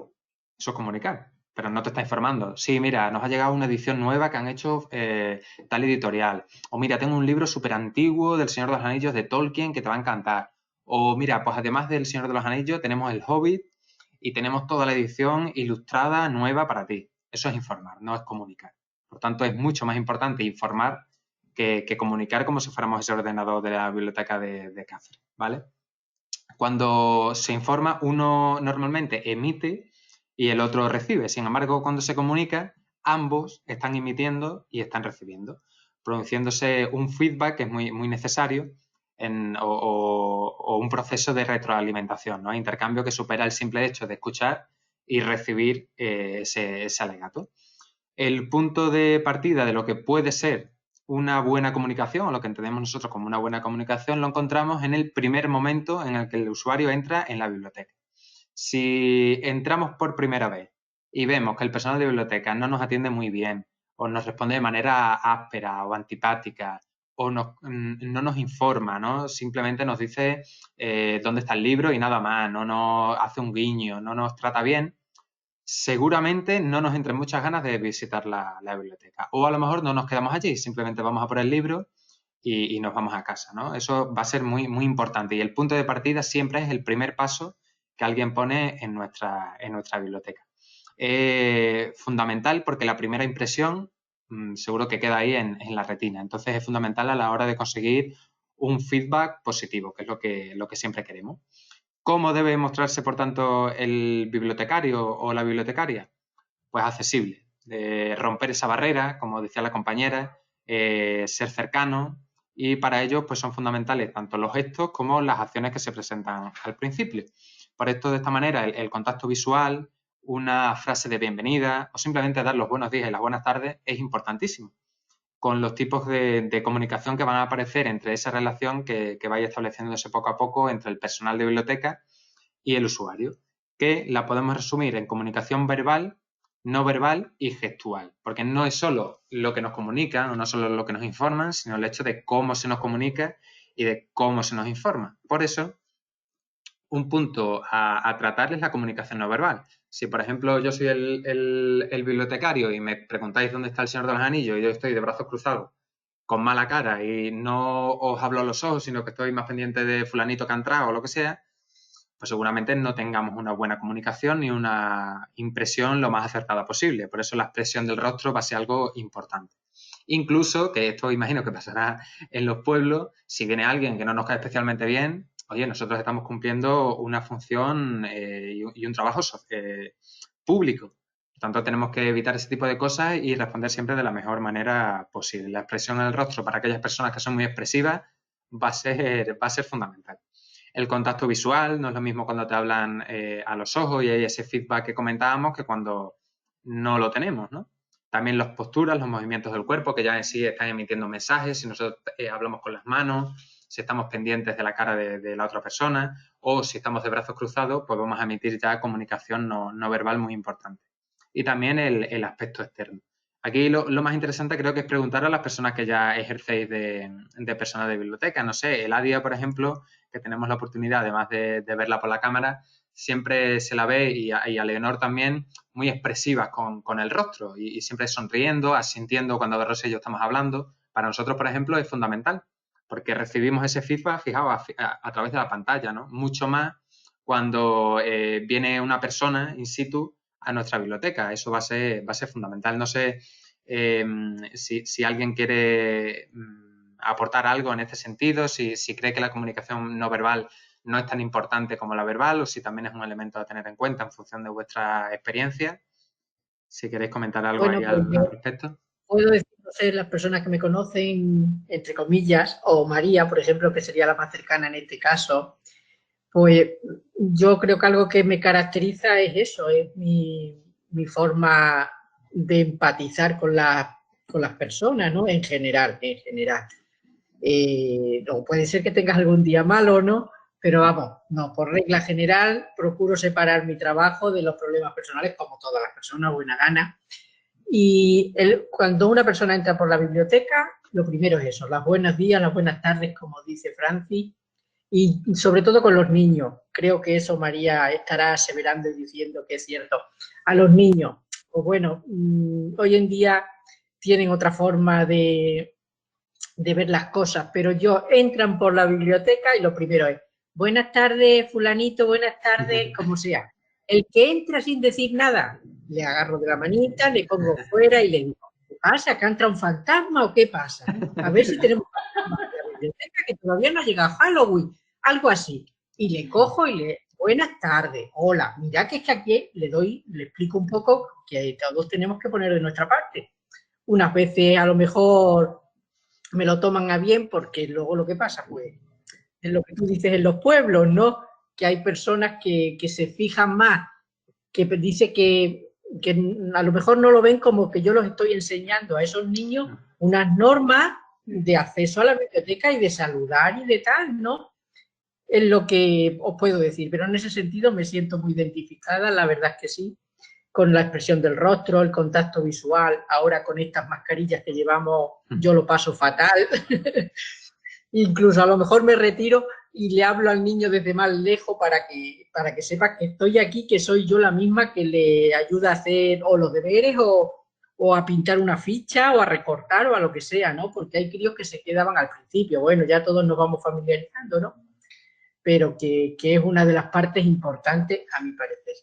eso es comunicar, pero no te está informando. Sí, mira, nos ha llegado una edición nueva que han hecho tal editorial. O mira, tengo un libro súper antiguo del Señor de los Anillos de Tolkien que te va a encantar. O mira, pues además del Señor de los Anillos tenemos El Hobbit y tenemos toda la edición ilustrada nueva para ti. Eso es informar, no es comunicar. Por tanto, es mucho más importante informar que comunicar como si fuéramos ese ordenador de la biblioteca de Cáceres, ¿vale? Cuando se informa, uno normalmente emite y el otro recibe. Sin embargo, cuando se comunica, ambos están emitiendo y están recibiendo, produciéndose un feedback que es muy necesario o un proceso de retroalimentación, ¿no? Intercambio que supera el simple hecho de escuchar y recibir ese alegato. El punto de partida de lo que puede ser una buena comunicación, o lo que entendemos nosotros como una buena comunicación, lo encontramos en el primer momento en el que el usuario entra en la biblioteca. Si entramos por primera vez y vemos que el personal de biblioteca no nos atiende muy bien, o nos responde de manera áspera o antipática, o no nos informa, ¿no? Simplemente nos dice dónde está el libro y nada más, no nos hace un guiño, no nos trata bien, seguramente no nos entren muchas ganas de visitar la biblioteca. O a lo mejor no nos quedamos allí, simplemente vamos a por el libro y nos vamos a casa, ¿no? Eso va a ser muy importante. Y el punto de partida siempre es el primer paso que alguien pone en nuestra biblioteca. Fundamental porque la primera impresión seguro que queda ahí en la retina. Entonces es fundamental a la hora de conseguir un feedback positivo, que es lo que siempre queremos. ¿Cómo debe mostrarse, por tanto, el bibliotecario o la bibliotecaria? Pues accesible, romper esa barrera, como decía la compañera, ser cercano, y para ello pues son fundamentales tanto los gestos como las acciones que se presentan al principio. Por esto, de esta manera, el contacto visual, una frase de bienvenida o simplemente dar los buenos días y las buenas tardes es importantísimo, con los tipos de comunicación que van a aparecer entre esa relación que vaya estableciéndose poco a poco entre el personal de biblioteca y el usuario, que la podemos resumir en comunicación verbal no verbal y gestual, porque no es solo lo que nos comunican o no solo lo que nos informan, sino el hecho de cómo se nos comunica y de cómo se nos informa. Por eso, un punto a tratar es la comunicación no verbal. Si, por ejemplo, yo soy el bibliotecario y me preguntáis dónde está el Señor de los Anillos y yo estoy de brazos cruzados, con mala cara y no os hablo a los ojos, sino que estoy más pendiente de fulanito que ha entrado o lo que sea, pues seguramente no tengamos una buena comunicación ni una impresión lo más acertada posible. Por eso la expresión del rostro va a ser algo importante. Incluso, que esto imagino que pasará en los pueblos, si viene alguien que no nos cae especialmente bien, oye, nosotros estamos cumpliendo una función y un trabajo público. Por tanto, tenemos que evitar ese tipo de cosas y responder siempre de la mejor manera posible. La expresión en el rostro para aquellas personas que son muy expresivas va a ser fundamental. El contacto visual no es lo mismo cuando te hablan a los ojos y hay ese feedback que comentábamos que cuando no lo tenemos, ¿no? También las posturas, los movimientos del cuerpo, que ya en sí están emitiendo mensajes, si nosotros hablamos con las manos, si estamos pendientes de la cara de la otra persona o si estamos de brazos cruzados, pues vamos a emitir ya comunicación no verbal muy importante. Y también el aspecto externo. Aquí lo más interesante creo que es preguntar a las personas que ya ejercéis de personas de biblioteca. No sé, Eladia, por ejemplo, que tenemos la oportunidad, además de verla por la cámara, siempre se la ve, y a Leonor también, muy expresivas con el rostro y siempre sonriendo, asintiendo cuando de Rosa y yo estamos hablando. Para nosotros, por ejemplo, es fundamental, porque recibimos ese feedback, fijaos, a través de la pantalla, ¿no? Mucho más cuando viene una persona in situ a nuestra biblioteca. Eso va a ser fundamental. No sé si alguien quiere aportar algo en este sentido, si cree que la comunicación no verbal no es tan importante como la verbal o si también es un elemento a tener en cuenta en función de vuestra experiencia. Si queréis comentar algo Bueno, ahí pues al respecto. puedo decir, no sé, las personas que me conocen, entre comillas, o María, por ejemplo, que sería la más cercana en este caso, pues yo creo que algo que me caracteriza es eso, es mi forma de empatizar con las personas, ¿no? En general. O puede ser que tengas algún día malo, ¿no? Pero vamos, no, por regla general procuro separar mi trabajo de los problemas personales, como todas las personas, buena gana. Y cuando una persona entra por la biblioteca, lo primero es eso, los buenos días, las buenas tardes, como dice Francis, y sobre todo con los niños. Creo que eso María estará aseverando y diciendo que es cierto. A los niños, pues bueno, hoy en día tienen otra forma de ver las cosas, pero entran por la biblioteca y lo primero es, buenas tardes, fulanito, buenas tardes, como sea. El que entra sin decir nada, le agarro de la manita, le pongo fuera y le digo, ¿qué pasa? ¿Que entra un fantasma o qué pasa? A ver si tenemos la biblioteca que todavía no ha llegado Halloween, algo así. Y le cojo y buenas tardes, hola, mira que es que aquí le explico un poco que todos tenemos que poner de nuestra parte. Unas veces a lo mejor me lo toman a bien porque luego lo que pasa, pues, es lo que tú dices en los pueblos, ¿no? Que hay personas que se fijan más, que dice que a lo mejor no lo ven como que yo los estoy enseñando a esos niños unas normas de acceso a la biblioteca y de saludar y de tal, ¿no? Es lo que os puedo decir, pero en ese sentido me siento muy identificada, la verdad es que sí, con la expresión del rostro, el contacto visual. Ahora con estas mascarillas que llevamos yo lo paso fatal. Incluso a lo mejor me retiro y le hablo al niño desde más lejos para que sepa que estoy aquí, que soy yo la misma que le ayuda a hacer o los deberes o a pintar una ficha o a recortar o a lo que sea, ¿no? Porque hay críos que se quedaban al principio. Bueno, ya todos nos vamos familiarizando, ¿no? Pero que es una de las partes importantes, a mi parecer.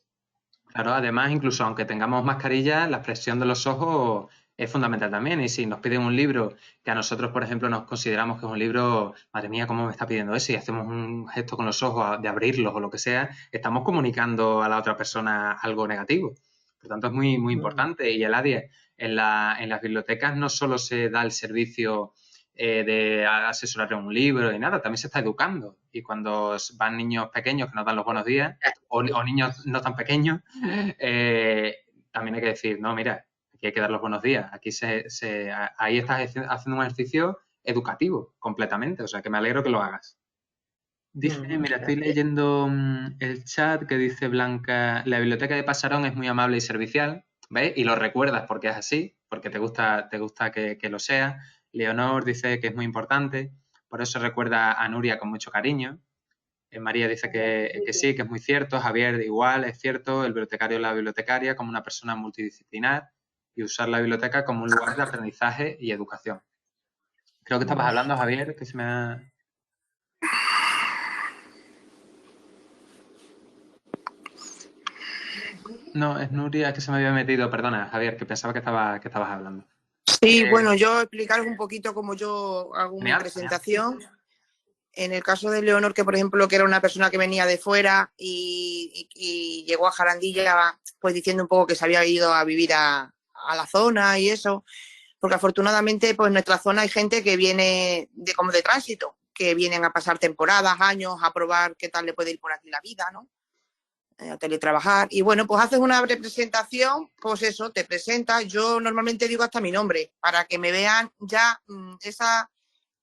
Claro, además, incluso aunque tengamos mascarilla, la expresión de los ojos es fundamental también. Y si nos piden un libro que a nosotros, por ejemplo, nos consideramos que es un libro, madre mía, ¿cómo me está pidiendo eso? Y hacemos un gesto con los ojos de abrirlos o lo que sea, estamos comunicando a la otra persona algo negativo. Por tanto, es muy, muy importante. Y el ADIE, en las bibliotecas no solo se da el servicio de asesorar en un libro y nada, también se está educando. Y cuando van niños pequeños que nos dan los buenos días, o niños no tan pequeños, también hay que decir, no, mira, aquí hay que dar los buenos días. Aquí ahí estás haciendo un ejercicio educativo completamente, o sea que me alegro que lo hagas. Dice, mira, estoy leyendo el chat que dice Blanca, la biblioteca de Pasarón es muy amable y servicial. ¿ves? Y lo recuerdas porque es así, porque te gusta que lo sea. Leonor dice que es muy importante, por eso recuerda a Nuria con mucho cariño. María dice que sí, que es muy cierto. Javier igual, es cierto. El bibliotecario o la bibliotecaria como una persona multidisciplinar y usar la biblioteca como un lugar de aprendizaje y educación. Creo que estabas hablando, Javier, que se me ha... No, es Nuria, que se me había metido. Perdona, Javier, que pensaba que estabas hablando. Sí, bueno, yo explicaros un poquito cómo yo hago mi Genial, presentación. En el caso de Leonor, que por ejemplo, que era una persona que venía de fuera y llegó a Jarandilla, pues diciendo un poco que se había ido a vivir a la zona y eso, porque afortunadamente, pues en nuestra zona hay gente que viene como de tránsito, que vienen a pasar temporadas, años, a probar qué tal le puede ir por aquí la vida, ¿no? A teletrabajar. Y bueno, pues haces una representación, pues eso, te presentas. Yo normalmente digo hasta mi nombre, para que me vean ya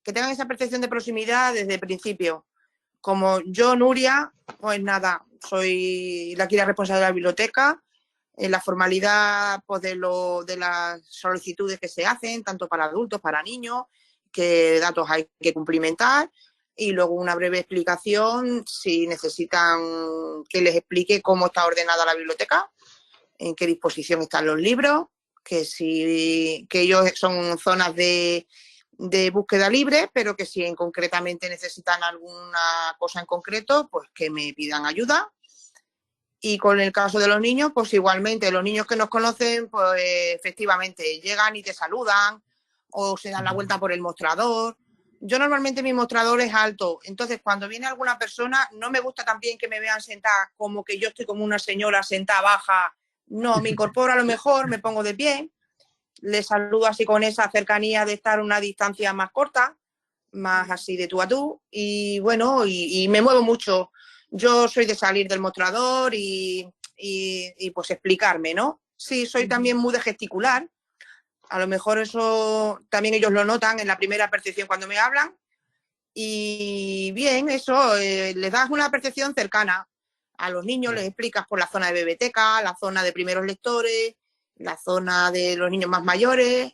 que tengan esa percepción de proximidad desde el principio. Como yo, Nuria, pues nada, soy la responsable de la biblioteca, en la formalidad pues de las solicitudes que se hacen, tanto para adultos, para niños, qué datos hay que cumplimentar, y luego una breve explicación si necesitan que les explique cómo está ordenada la biblioteca, en qué disposición están los libros, que ellos son zonas de búsqueda libre, pero que si concretamente necesitan alguna cosa en concreto, pues que me pidan ayuda. Y con el caso de los niños, pues igualmente, los niños que nos conocen, pues efectivamente llegan y te saludan o se dan la vuelta por el mostrador. Yo normalmente mi mostrador es alto, entonces cuando viene alguna persona no me gusta también que me vean sentada como que yo estoy como una señora sentada baja. No, me incorporo a lo mejor, me pongo de pie, les saludo así con esa cercanía de estar a una distancia más corta, más así de tú a tú, y bueno, y me muevo mucho. Yo soy de salir del mostrador y pues explicarme, ¿no? Sí, soy también muy de gesticular. A lo mejor eso también ellos lo notan en la primera percepción cuando me hablan. Y bien, eso, les das una percepción cercana. A los niños les explicas por la zona de biblioteca, la zona de primeros lectores, la zona de los niños más mayores.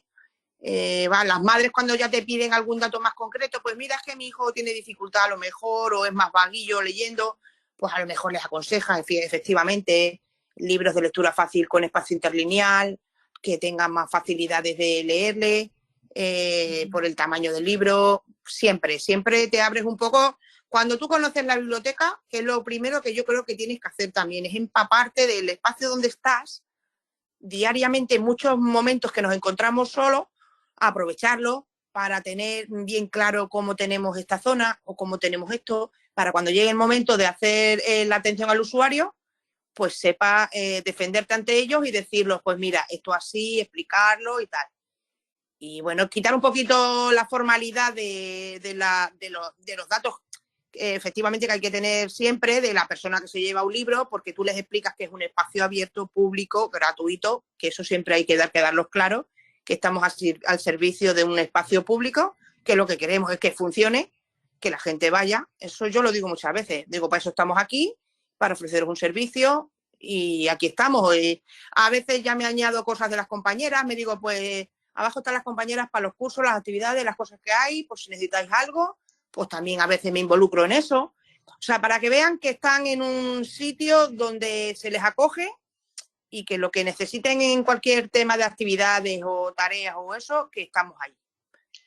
Las madres cuando ya te piden algún dato más concreto, pues mira, es que mi hijo tiene dificultad a lo mejor o es más vaguillo leyendo, pues a lo mejor les aconseja efectivamente libros de lectura fácil con espacio interlineal, que tengan más facilidades de leerle, por el tamaño del libro. Siempre te abres un poco. Cuando tú conoces la biblioteca, que es lo primero que yo creo que tienes que hacer también, es empaparte del espacio donde estás diariamente, en muchos momentos que nos encontramos solos, aprovecharlo para tener bien claro cómo tenemos esta zona o cómo tenemos esto, para cuando llegue el momento de hacer la atención al usuario, pues sepa defenderte ante ellos y decirles, pues mira, esto así, explicarlo y tal. Y bueno, quitar un poquito la formalidad de los datos efectivamente que hay que tener siempre de la persona que se lleva un libro, porque tú les explicas que es un espacio abierto, público, gratuito, que eso siempre hay que quedarlos claros, que estamos al servicio de un espacio público, que lo que queremos es que funcione, que la gente vaya. Eso yo lo digo muchas veces. Digo, para eso estamos aquí, para ofreceros un servicio y aquí estamos. A veces ya me añado cosas de las compañeras, me digo, pues abajo están las compañeras para los cursos, las actividades, las cosas que hay, pues si necesitáis algo, pues también a veces me involucro en eso. O sea, para que vean que están en un sitio donde se les acoge y que lo que necesiten en cualquier tema de actividades o tareas o eso, que estamos ahí.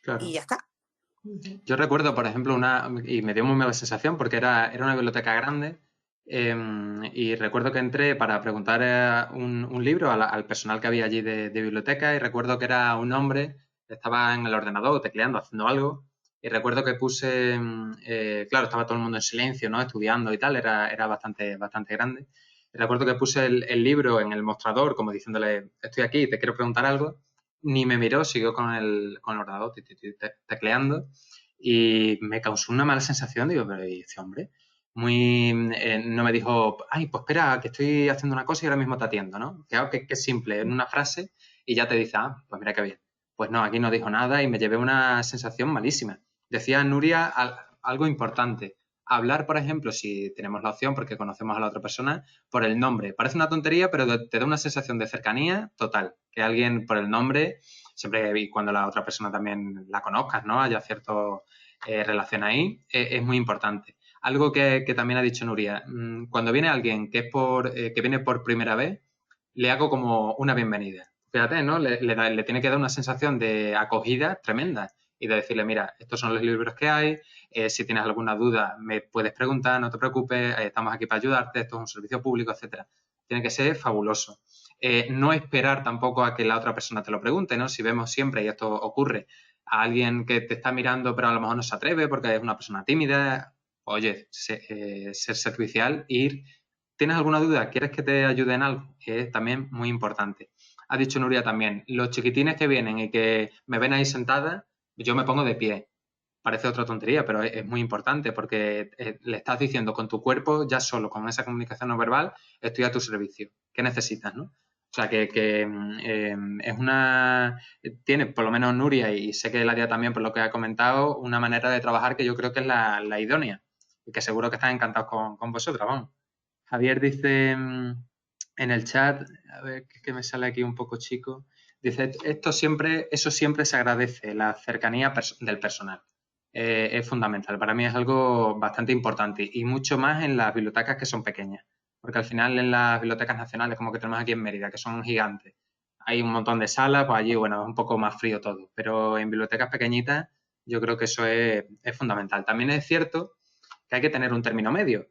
Claro. Y ya está. Yo recuerdo, por ejemplo, y me dio muy mala sensación porque era una biblioteca grande, y recuerdo que entré para preguntar un libro al personal que había allí de biblioteca, y recuerdo que era un hombre, estaba en el ordenador tecleando, haciendo algo, y recuerdo que puse, claro, estaba todo el mundo en silencio, ¿no? Estudiando y tal, era bastante grande. Y recuerdo que puse el libro en el mostrador, como diciéndole, estoy aquí, te quiero preguntar algo. Ni me miró, siguió con el ordenador tecleando, y me causó una mala sensación. Digo, pero ¿y este hombre? No me dijo, ay, pues espera, que estoy haciendo una cosa y ahora mismo te atiendo, ¿no? Que es simple, en una frase, y ya te dice, ah, pues mira qué bien. Pues no, aquí no dijo nada y me llevé una sensación malísima. Decía Nuria algo importante. hablar, por ejemplo, si tenemos la opción porque conocemos a la otra persona, por el nombre. Parece una tontería, pero te da una sensación de cercanía total. Que alguien por el nombre, siempre y cuando la otra persona también la conozcas, ¿no? Haya cierta relación ahí, es muy importante. Algo que también ha dicho Nuria, cuando viene alguien que viene por primera vez, le hago como una bienvenida. Fíjate, ¿no? Le tiene que dar una sensación de acogida tremenda y de decirle, mira, estos son los libros que hay, si tienes alguna duda me puedes preguntar, no te preocupes, estamos aquí para ayudarte, esto es un servicio público, etcétera. Tiene que ser fabuloso. No esperar tampoco a que la otra persona te lo pregunte, ¿no? Si vemos siempre, y esto ocurre, a alguien que te está mirando pero a lo mejor no se atreve porque es una persona tímida, oye, ser servicial, ir. ¿Tienes alguna duda? ¿Quieres que te ayude en algo? Que es también muy importante. Ha dicho Nuria también, los chiquitines que vienen y que me ven ahí sentada, yo me pongo de pie. Parece otra tontería, pero es muy importante porque le estás diciendo con tu cuerpo, ya solo con esa comunicación no verbal, estoy a tu servicio. ¿Qué necesitas, no? O sea, que es una... Tiene, por lo menos Nuria, y sé que Eladia también, por lo que ha comentado, una manera de trabajar que yo creo que es la idónea y que seguro que están encantados con vosotras, vamos. Javier dice en el chat, a ver, que me sale aquí un poco chico, dice, eso siempre se agradece, la cercanía del personal. Es fundamental, para mí es algo bastante importante y mucho más en las bibliotecas que son pequeñas, porque al final en las bibliotecas nacionales, como que tenemos aquí en Mérida, que son gigantes, hay un montón de salas, pues allí, bueno, es un poco más frío todo, pero en bibliotecas pequeñitas yo creo que eso es fundamental. También es cierto que hay que tener un término medio,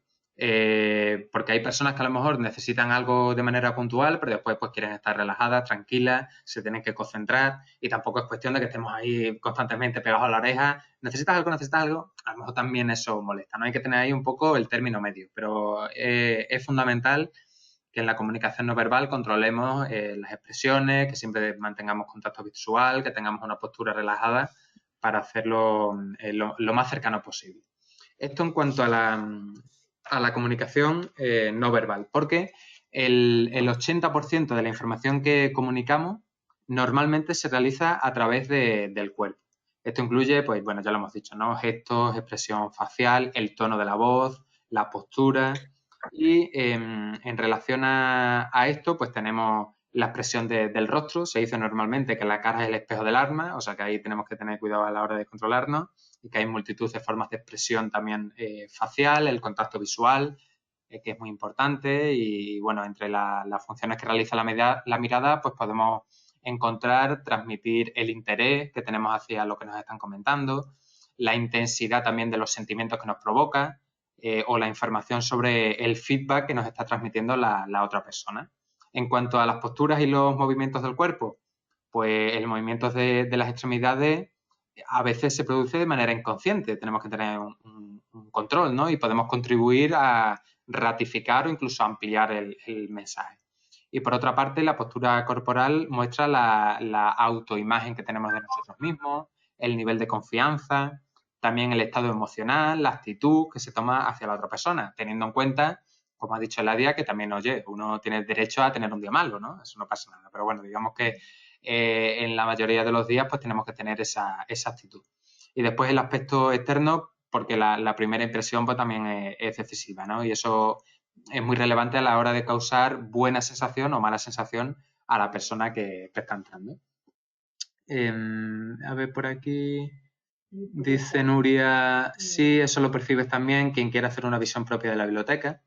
porque hay personas que a lo mejor necesitan algo de manera puntual, pero después pues quieren estar relajadas, tranquilas, se tienen que concentrar y tampoco es cuestión de que estemos ahí constantemente pegados a la oreja. ¿Necesitas algo? ¿Necesitas algo? A lo mejor también eso molesta, ¿no? Hay que tener ahí un poco el término medio, pero es fundamental que en la comunicación no verbal controlemos las expresiones, que siempre mantengamos contacto visual, que tengamos una postura relajada para hacerlo lo más cercano posible. Esto en cuanto a la comunicación no verbal, porque el 80% de la información que comunicamos normalmente se realiza a través del cuerpo. Esto incluye, pues bueno, ya lo hemos dicho, ¿no? Gestos, expresión facial, el tono de la voz, la postura y en relación a esto, pues tenemos la expresión del rostro. Se dice normalmente que la cara es el espejo del alma, o sea que ahí tenemos que tener cuidado a la hora de controlarnos y que hay multitud de formas de expresión también facial, el contacto visual, que es muy importante y bueno, entre las funciones que realiza la mirada, pues podemos encontrar, transmitir el interés que tenemos hacia lo que nos están comentando, la intensidad también de los sentimientos que nos provoca o la información sobre el feedback que nos está transmitiendo la otra persona. En cuanto a las posturas y los movimientos del cuerpo, pues el movimiento de las extremidades a veces se produce de manera inconsciente. Tenemos que tener un control, ¿no? Y podemos contribuir a ratificar o incluso ampliar el mensaje. Y por otra parte, la postura corporal muestra la autoimagen que tenemos de nosotros mismos, el nivel de confianza, también el estado emocional, la actitud que se toma hacia la otra persona, teniendo en cuenta, como ha dicho Eladia, que también, oye, uno tiene derecho a tener un día malo, ¿no? Eso no pasa nada. Pero bueno, digamos que en la mayoría de los días pues tenemos que tener esa actitud. Y después el aspecto externo, porque la primera impresión pues también es decisiva, ¿no? Y eso es muy relevante a la hora de causar buena sensación o mala sensación a la persona que está entrando. A ver, por aquí dice Nuria, sí, eso lo percibes también quien quiera hacer una visión propia de la biblioteca.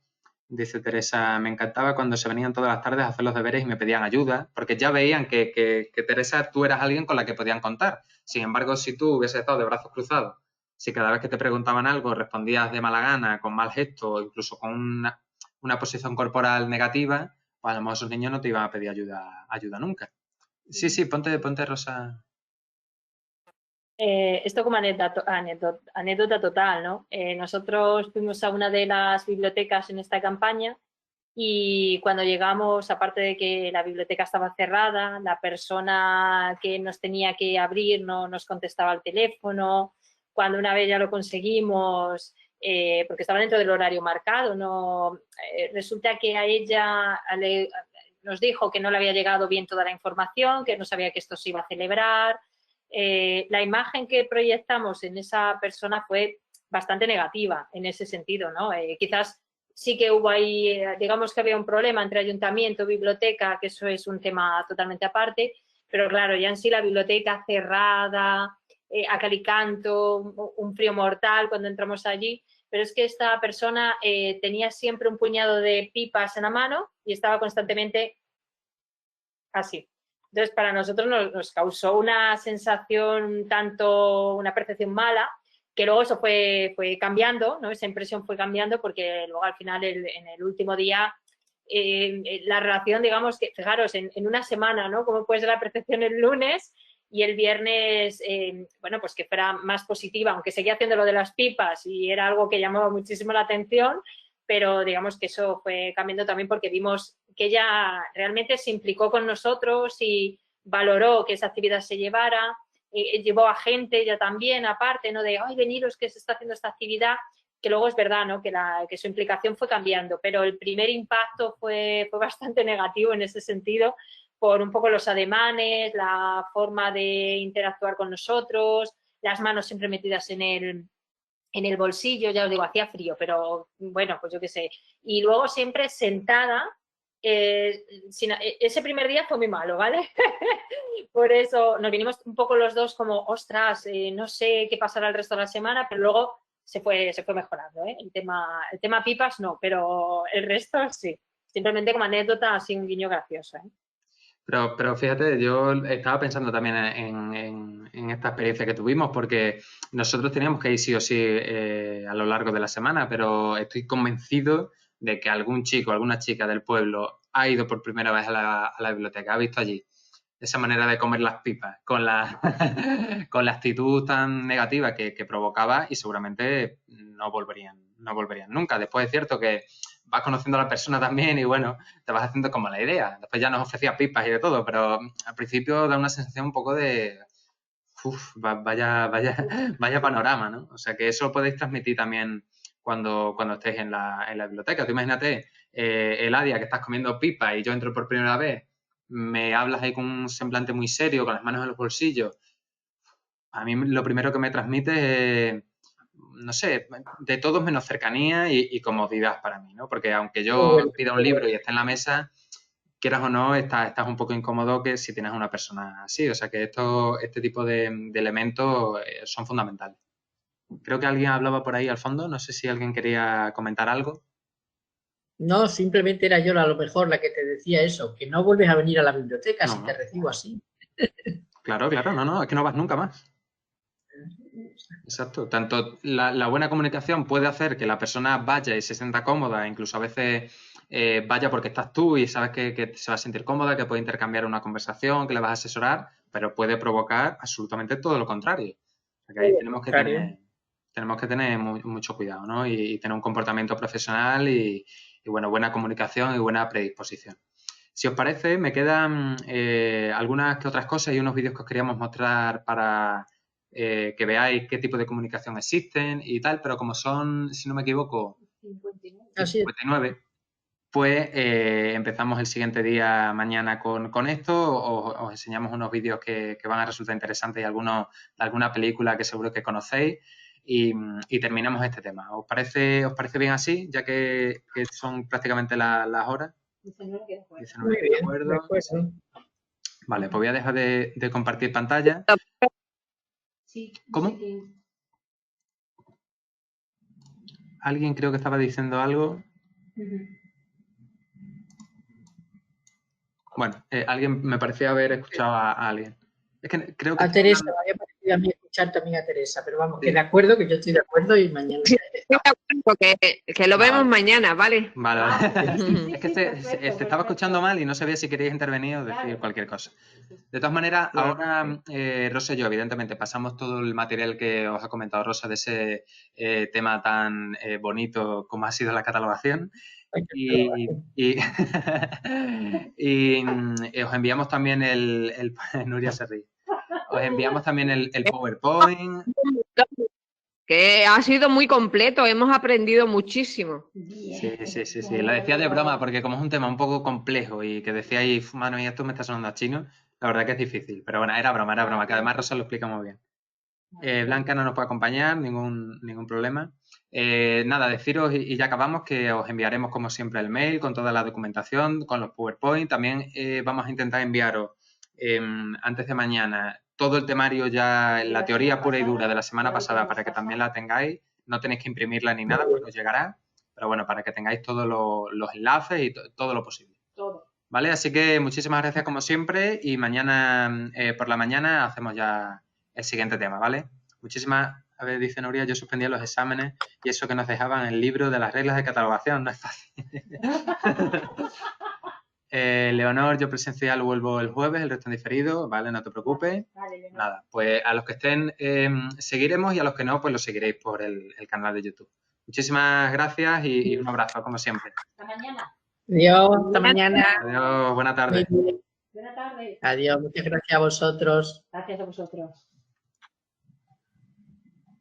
Dice Teresa, me encantaba cuando se venían todas las tardes a hacer los deberes y me pedían ayuda, porque ya veían que Teresa, tú eras alguien con la que podían contar. Sin embargo, si tú hubieses estado de brazos cruzados, si cada vez que te preguntaban algo respondías de mala gana, con mal gesto, o incluso con una posición corporal negativa, pues a lo mejor esos niños no te iban a pedir ayuda nunca. Sí, ponte Rosa. Esto como anécdota total, ¿no? Nosotros fuimos a una de las bibliotecas en esta campaña y cuando llegamos, aparte de que la biblioteca estaba cerrada, la persona que nos tenía que abrir no nos contestaba al teléfono. Cuando una vez ya lo conseguimos, porque estaba dentro del horario marcado, no, resulta que a ella nos dijo que no le había llegado bien toda la información, que no sabía que esto se iba a celebrar. La imagen que proyectamos en esa persona fue bastante negativa en ese sentido, ¿no? Quizás sí que hubo ahí, digamos que había un problema entre ayuntamiento, biblioteca, que eso es un tema totalmente aparte, pero claro, ya en sí la biblioteca cerrada, a cal y canto, un frío mortal cuando entramos allí, pero es que esta persona tenía siempre un puñado de pipas en la mano y estaba constantemente así. Entonces, para nosotros nos causó una sensación, tanto una percepción mala, que luego eso fue cambiando, ¿no? Esa impresión fue cambiando porque luego al final, en el último día, la relación, digamos, que fijaros, en una semana, ¿no? Cómo puede ser la percepción el lunes y el viernes, bueno, pues que fuera más positiva, aunque seguía haciendo lo de las pipas y era algo que llamaba muchísimo la atención, pero digamos que eso fue cambiando también porque vimos que ella realmente se implicó con nosotros y valoró que esa actividad se llevara, llevó a gente ya también, aparte, ¿no? De, ay, veniros que se está haciendo esta actividad, que luego es verdad, ¿no? Que su implicación fue cambiando, pero el primer impacto fue bastante negativo en ese sentido, por un poco los ademanes, la forma de interactuar con nosotros, las manos siempre metidas en el bolsillo, ya os digo, hacía frío, pero bueno, pues yo qué sé. Y luego siempre sentada, ese primer día fue muy malo, ¿vale? Por eso nos vinimos un poco los dos como, ostras, no sé qué pasará el resto de la semana, pero luego se fue mejorando, ¿eh? El tema pipas no, pero el resto sí. Simplemente como anécdota, así un guiño gracioso, ¿eh? Pero fíjate, yo estaba pensando también en esta experiencia que tuvimos, porque nosotros teníamos que ir sí o sí a lo largo de la semana, pero estoy convencido de que algún chico, alguna chica del pueblo ha ido por primera vez a la biblioteca, ha visto allí esa manera de comer las pipas, con con la actitud tan negativa que provocaba, y seguramente no volverían nunca. Después es cierto que vas conociendo a la persona también y bueno, te vas haciendo como la idea. Después ya nos ofrecía pipas y de todo, pero al principio da una sensación un poco de vaya panorama, ¿no? O sea que eso lo podéis transmitir también cuando estéis en la biblioteca. Tú imagínate, Eladia, que estás comiendo pipas y yo entro por primera vez, me hablas ahí con un semblante muy serio, con las manos en los bolsillos. A mí lo primero que me transmite es, no sé, de todos menos cercanía y comodidad para mí, ¿no? Porque aunque yo pida un libro y esté en la mesa, quieras o no, estás un poco incómodo que si tienes una persona así. O sea que este tipo de elementos son fundamentales. Creo que alguien hablaba por ahí al fondo. No sé si alguien quería comentar algo. No, simplemente era yo a lo mejor la que te decía eso, que no vuelves a venir a la biblioteca si te recibo así. Claro, no, es que no vas nunca más. Exacto. Tanto la buena comunicación puede hacer que la persona vaya y se sienta cómoda, incluso a veces vaya porque estás tú y sabes que se va a sentir cómoda, que puede intercambiar una conversación, que le vas a asesorar, pero puede provocar absolutamente todo lo contrario. O sea que ahí tenemos que tener mucho cuidado, ¿no? Y tener un comportamiento profesional y bueno, buena comunicación y buena predisposición. Si os parece, me quedan algunas que otras cosas y unos vídeos que os queríamos mostrar para que veáis qué tipo de comunicación existen y tal, pero como son, si no me equivoco, 59, pues empezamos el siguiente día mañana con esto. Os enseñamos unos vídeos que van a resultar interesantes y alguna película que seguro que conocéis y terminamos este tema. ¿Os parece bien así, ya que son prácticamente las horas? 19 Muy bien, de acuerdo. Sí. Vale, pues voy a dejar de compartir pantalla. ¿Cómo? Alguien creo que estaba diciendo algo. Bueno, alguien me parecía haber escuchado a alguien. Es que creo que... A Teresa, me había parecido a mí escuchar también a Teresa, pero vamos, que de acuerdo, que yo estoy de acuerdo y mañana... Sí, estoy de acuerdo, que lo vemos mañana, ¿vale? Vale. Es que te estaba escuchando mal y no sabía si queríais intervenir o decir cualquier cosa. De todas maneras, ahora Rosa y yo, evidentemente, pasamos todo el material que os ha comentado Rosa de ese tema tan bonito como ha sido la catalogación. Y os enviamos también Nuria se ríe. Os enviamos también el PowerPoint. Que ha sido muy completo, hemos aprendido muchísimo. Sí. Lo decía de broma porque como es un tema un poco complejo y que decíais, mano, y esto me está sonando a chino, la verdad que es difícil. Pero bueno, era broma, que además Rosa lo explica muy bien. Blanca no nos puede acompañar, ningún problema. Nada, deciros y ya acabamos que os enviaremos como siempre el mail con toda la documentación, con los PowerPoint. También vamos a intentar enviaros antes de mañana todo el temario ya, la teoría pura y dura de la semana pasada para que también la tengáis. No tenéis que imprimirla ni nada porque os llegará. Pero bueno, para que tengáis todos los enlaces y todo lo posible. ¿Vale? Así que muchísimas gracias como siempre y mañana por la mañana hacemos ya el siguiente tema, ¿vale? Muchísimas, a ver, dice Nuria, yo suspendía los exámenes y eso que nos dejaban el libro de las reglas de catalogación, no es fácil. Leonor, yo presencial vuelvo el jueves, el resto en diferido, ¿vale? No te preocupes. Nada, pues a los que estén seguiremos y a los que no, pues los seguiréis por el canal de YouTube. Muchísimas gracias y un abrazo, como siempre. Hasta mañana. Adiós, hasta mañana. Adiós, buena tarde. Buenas tardes. Adiós, muchas gracias a vosotros. Gracias a vosotros.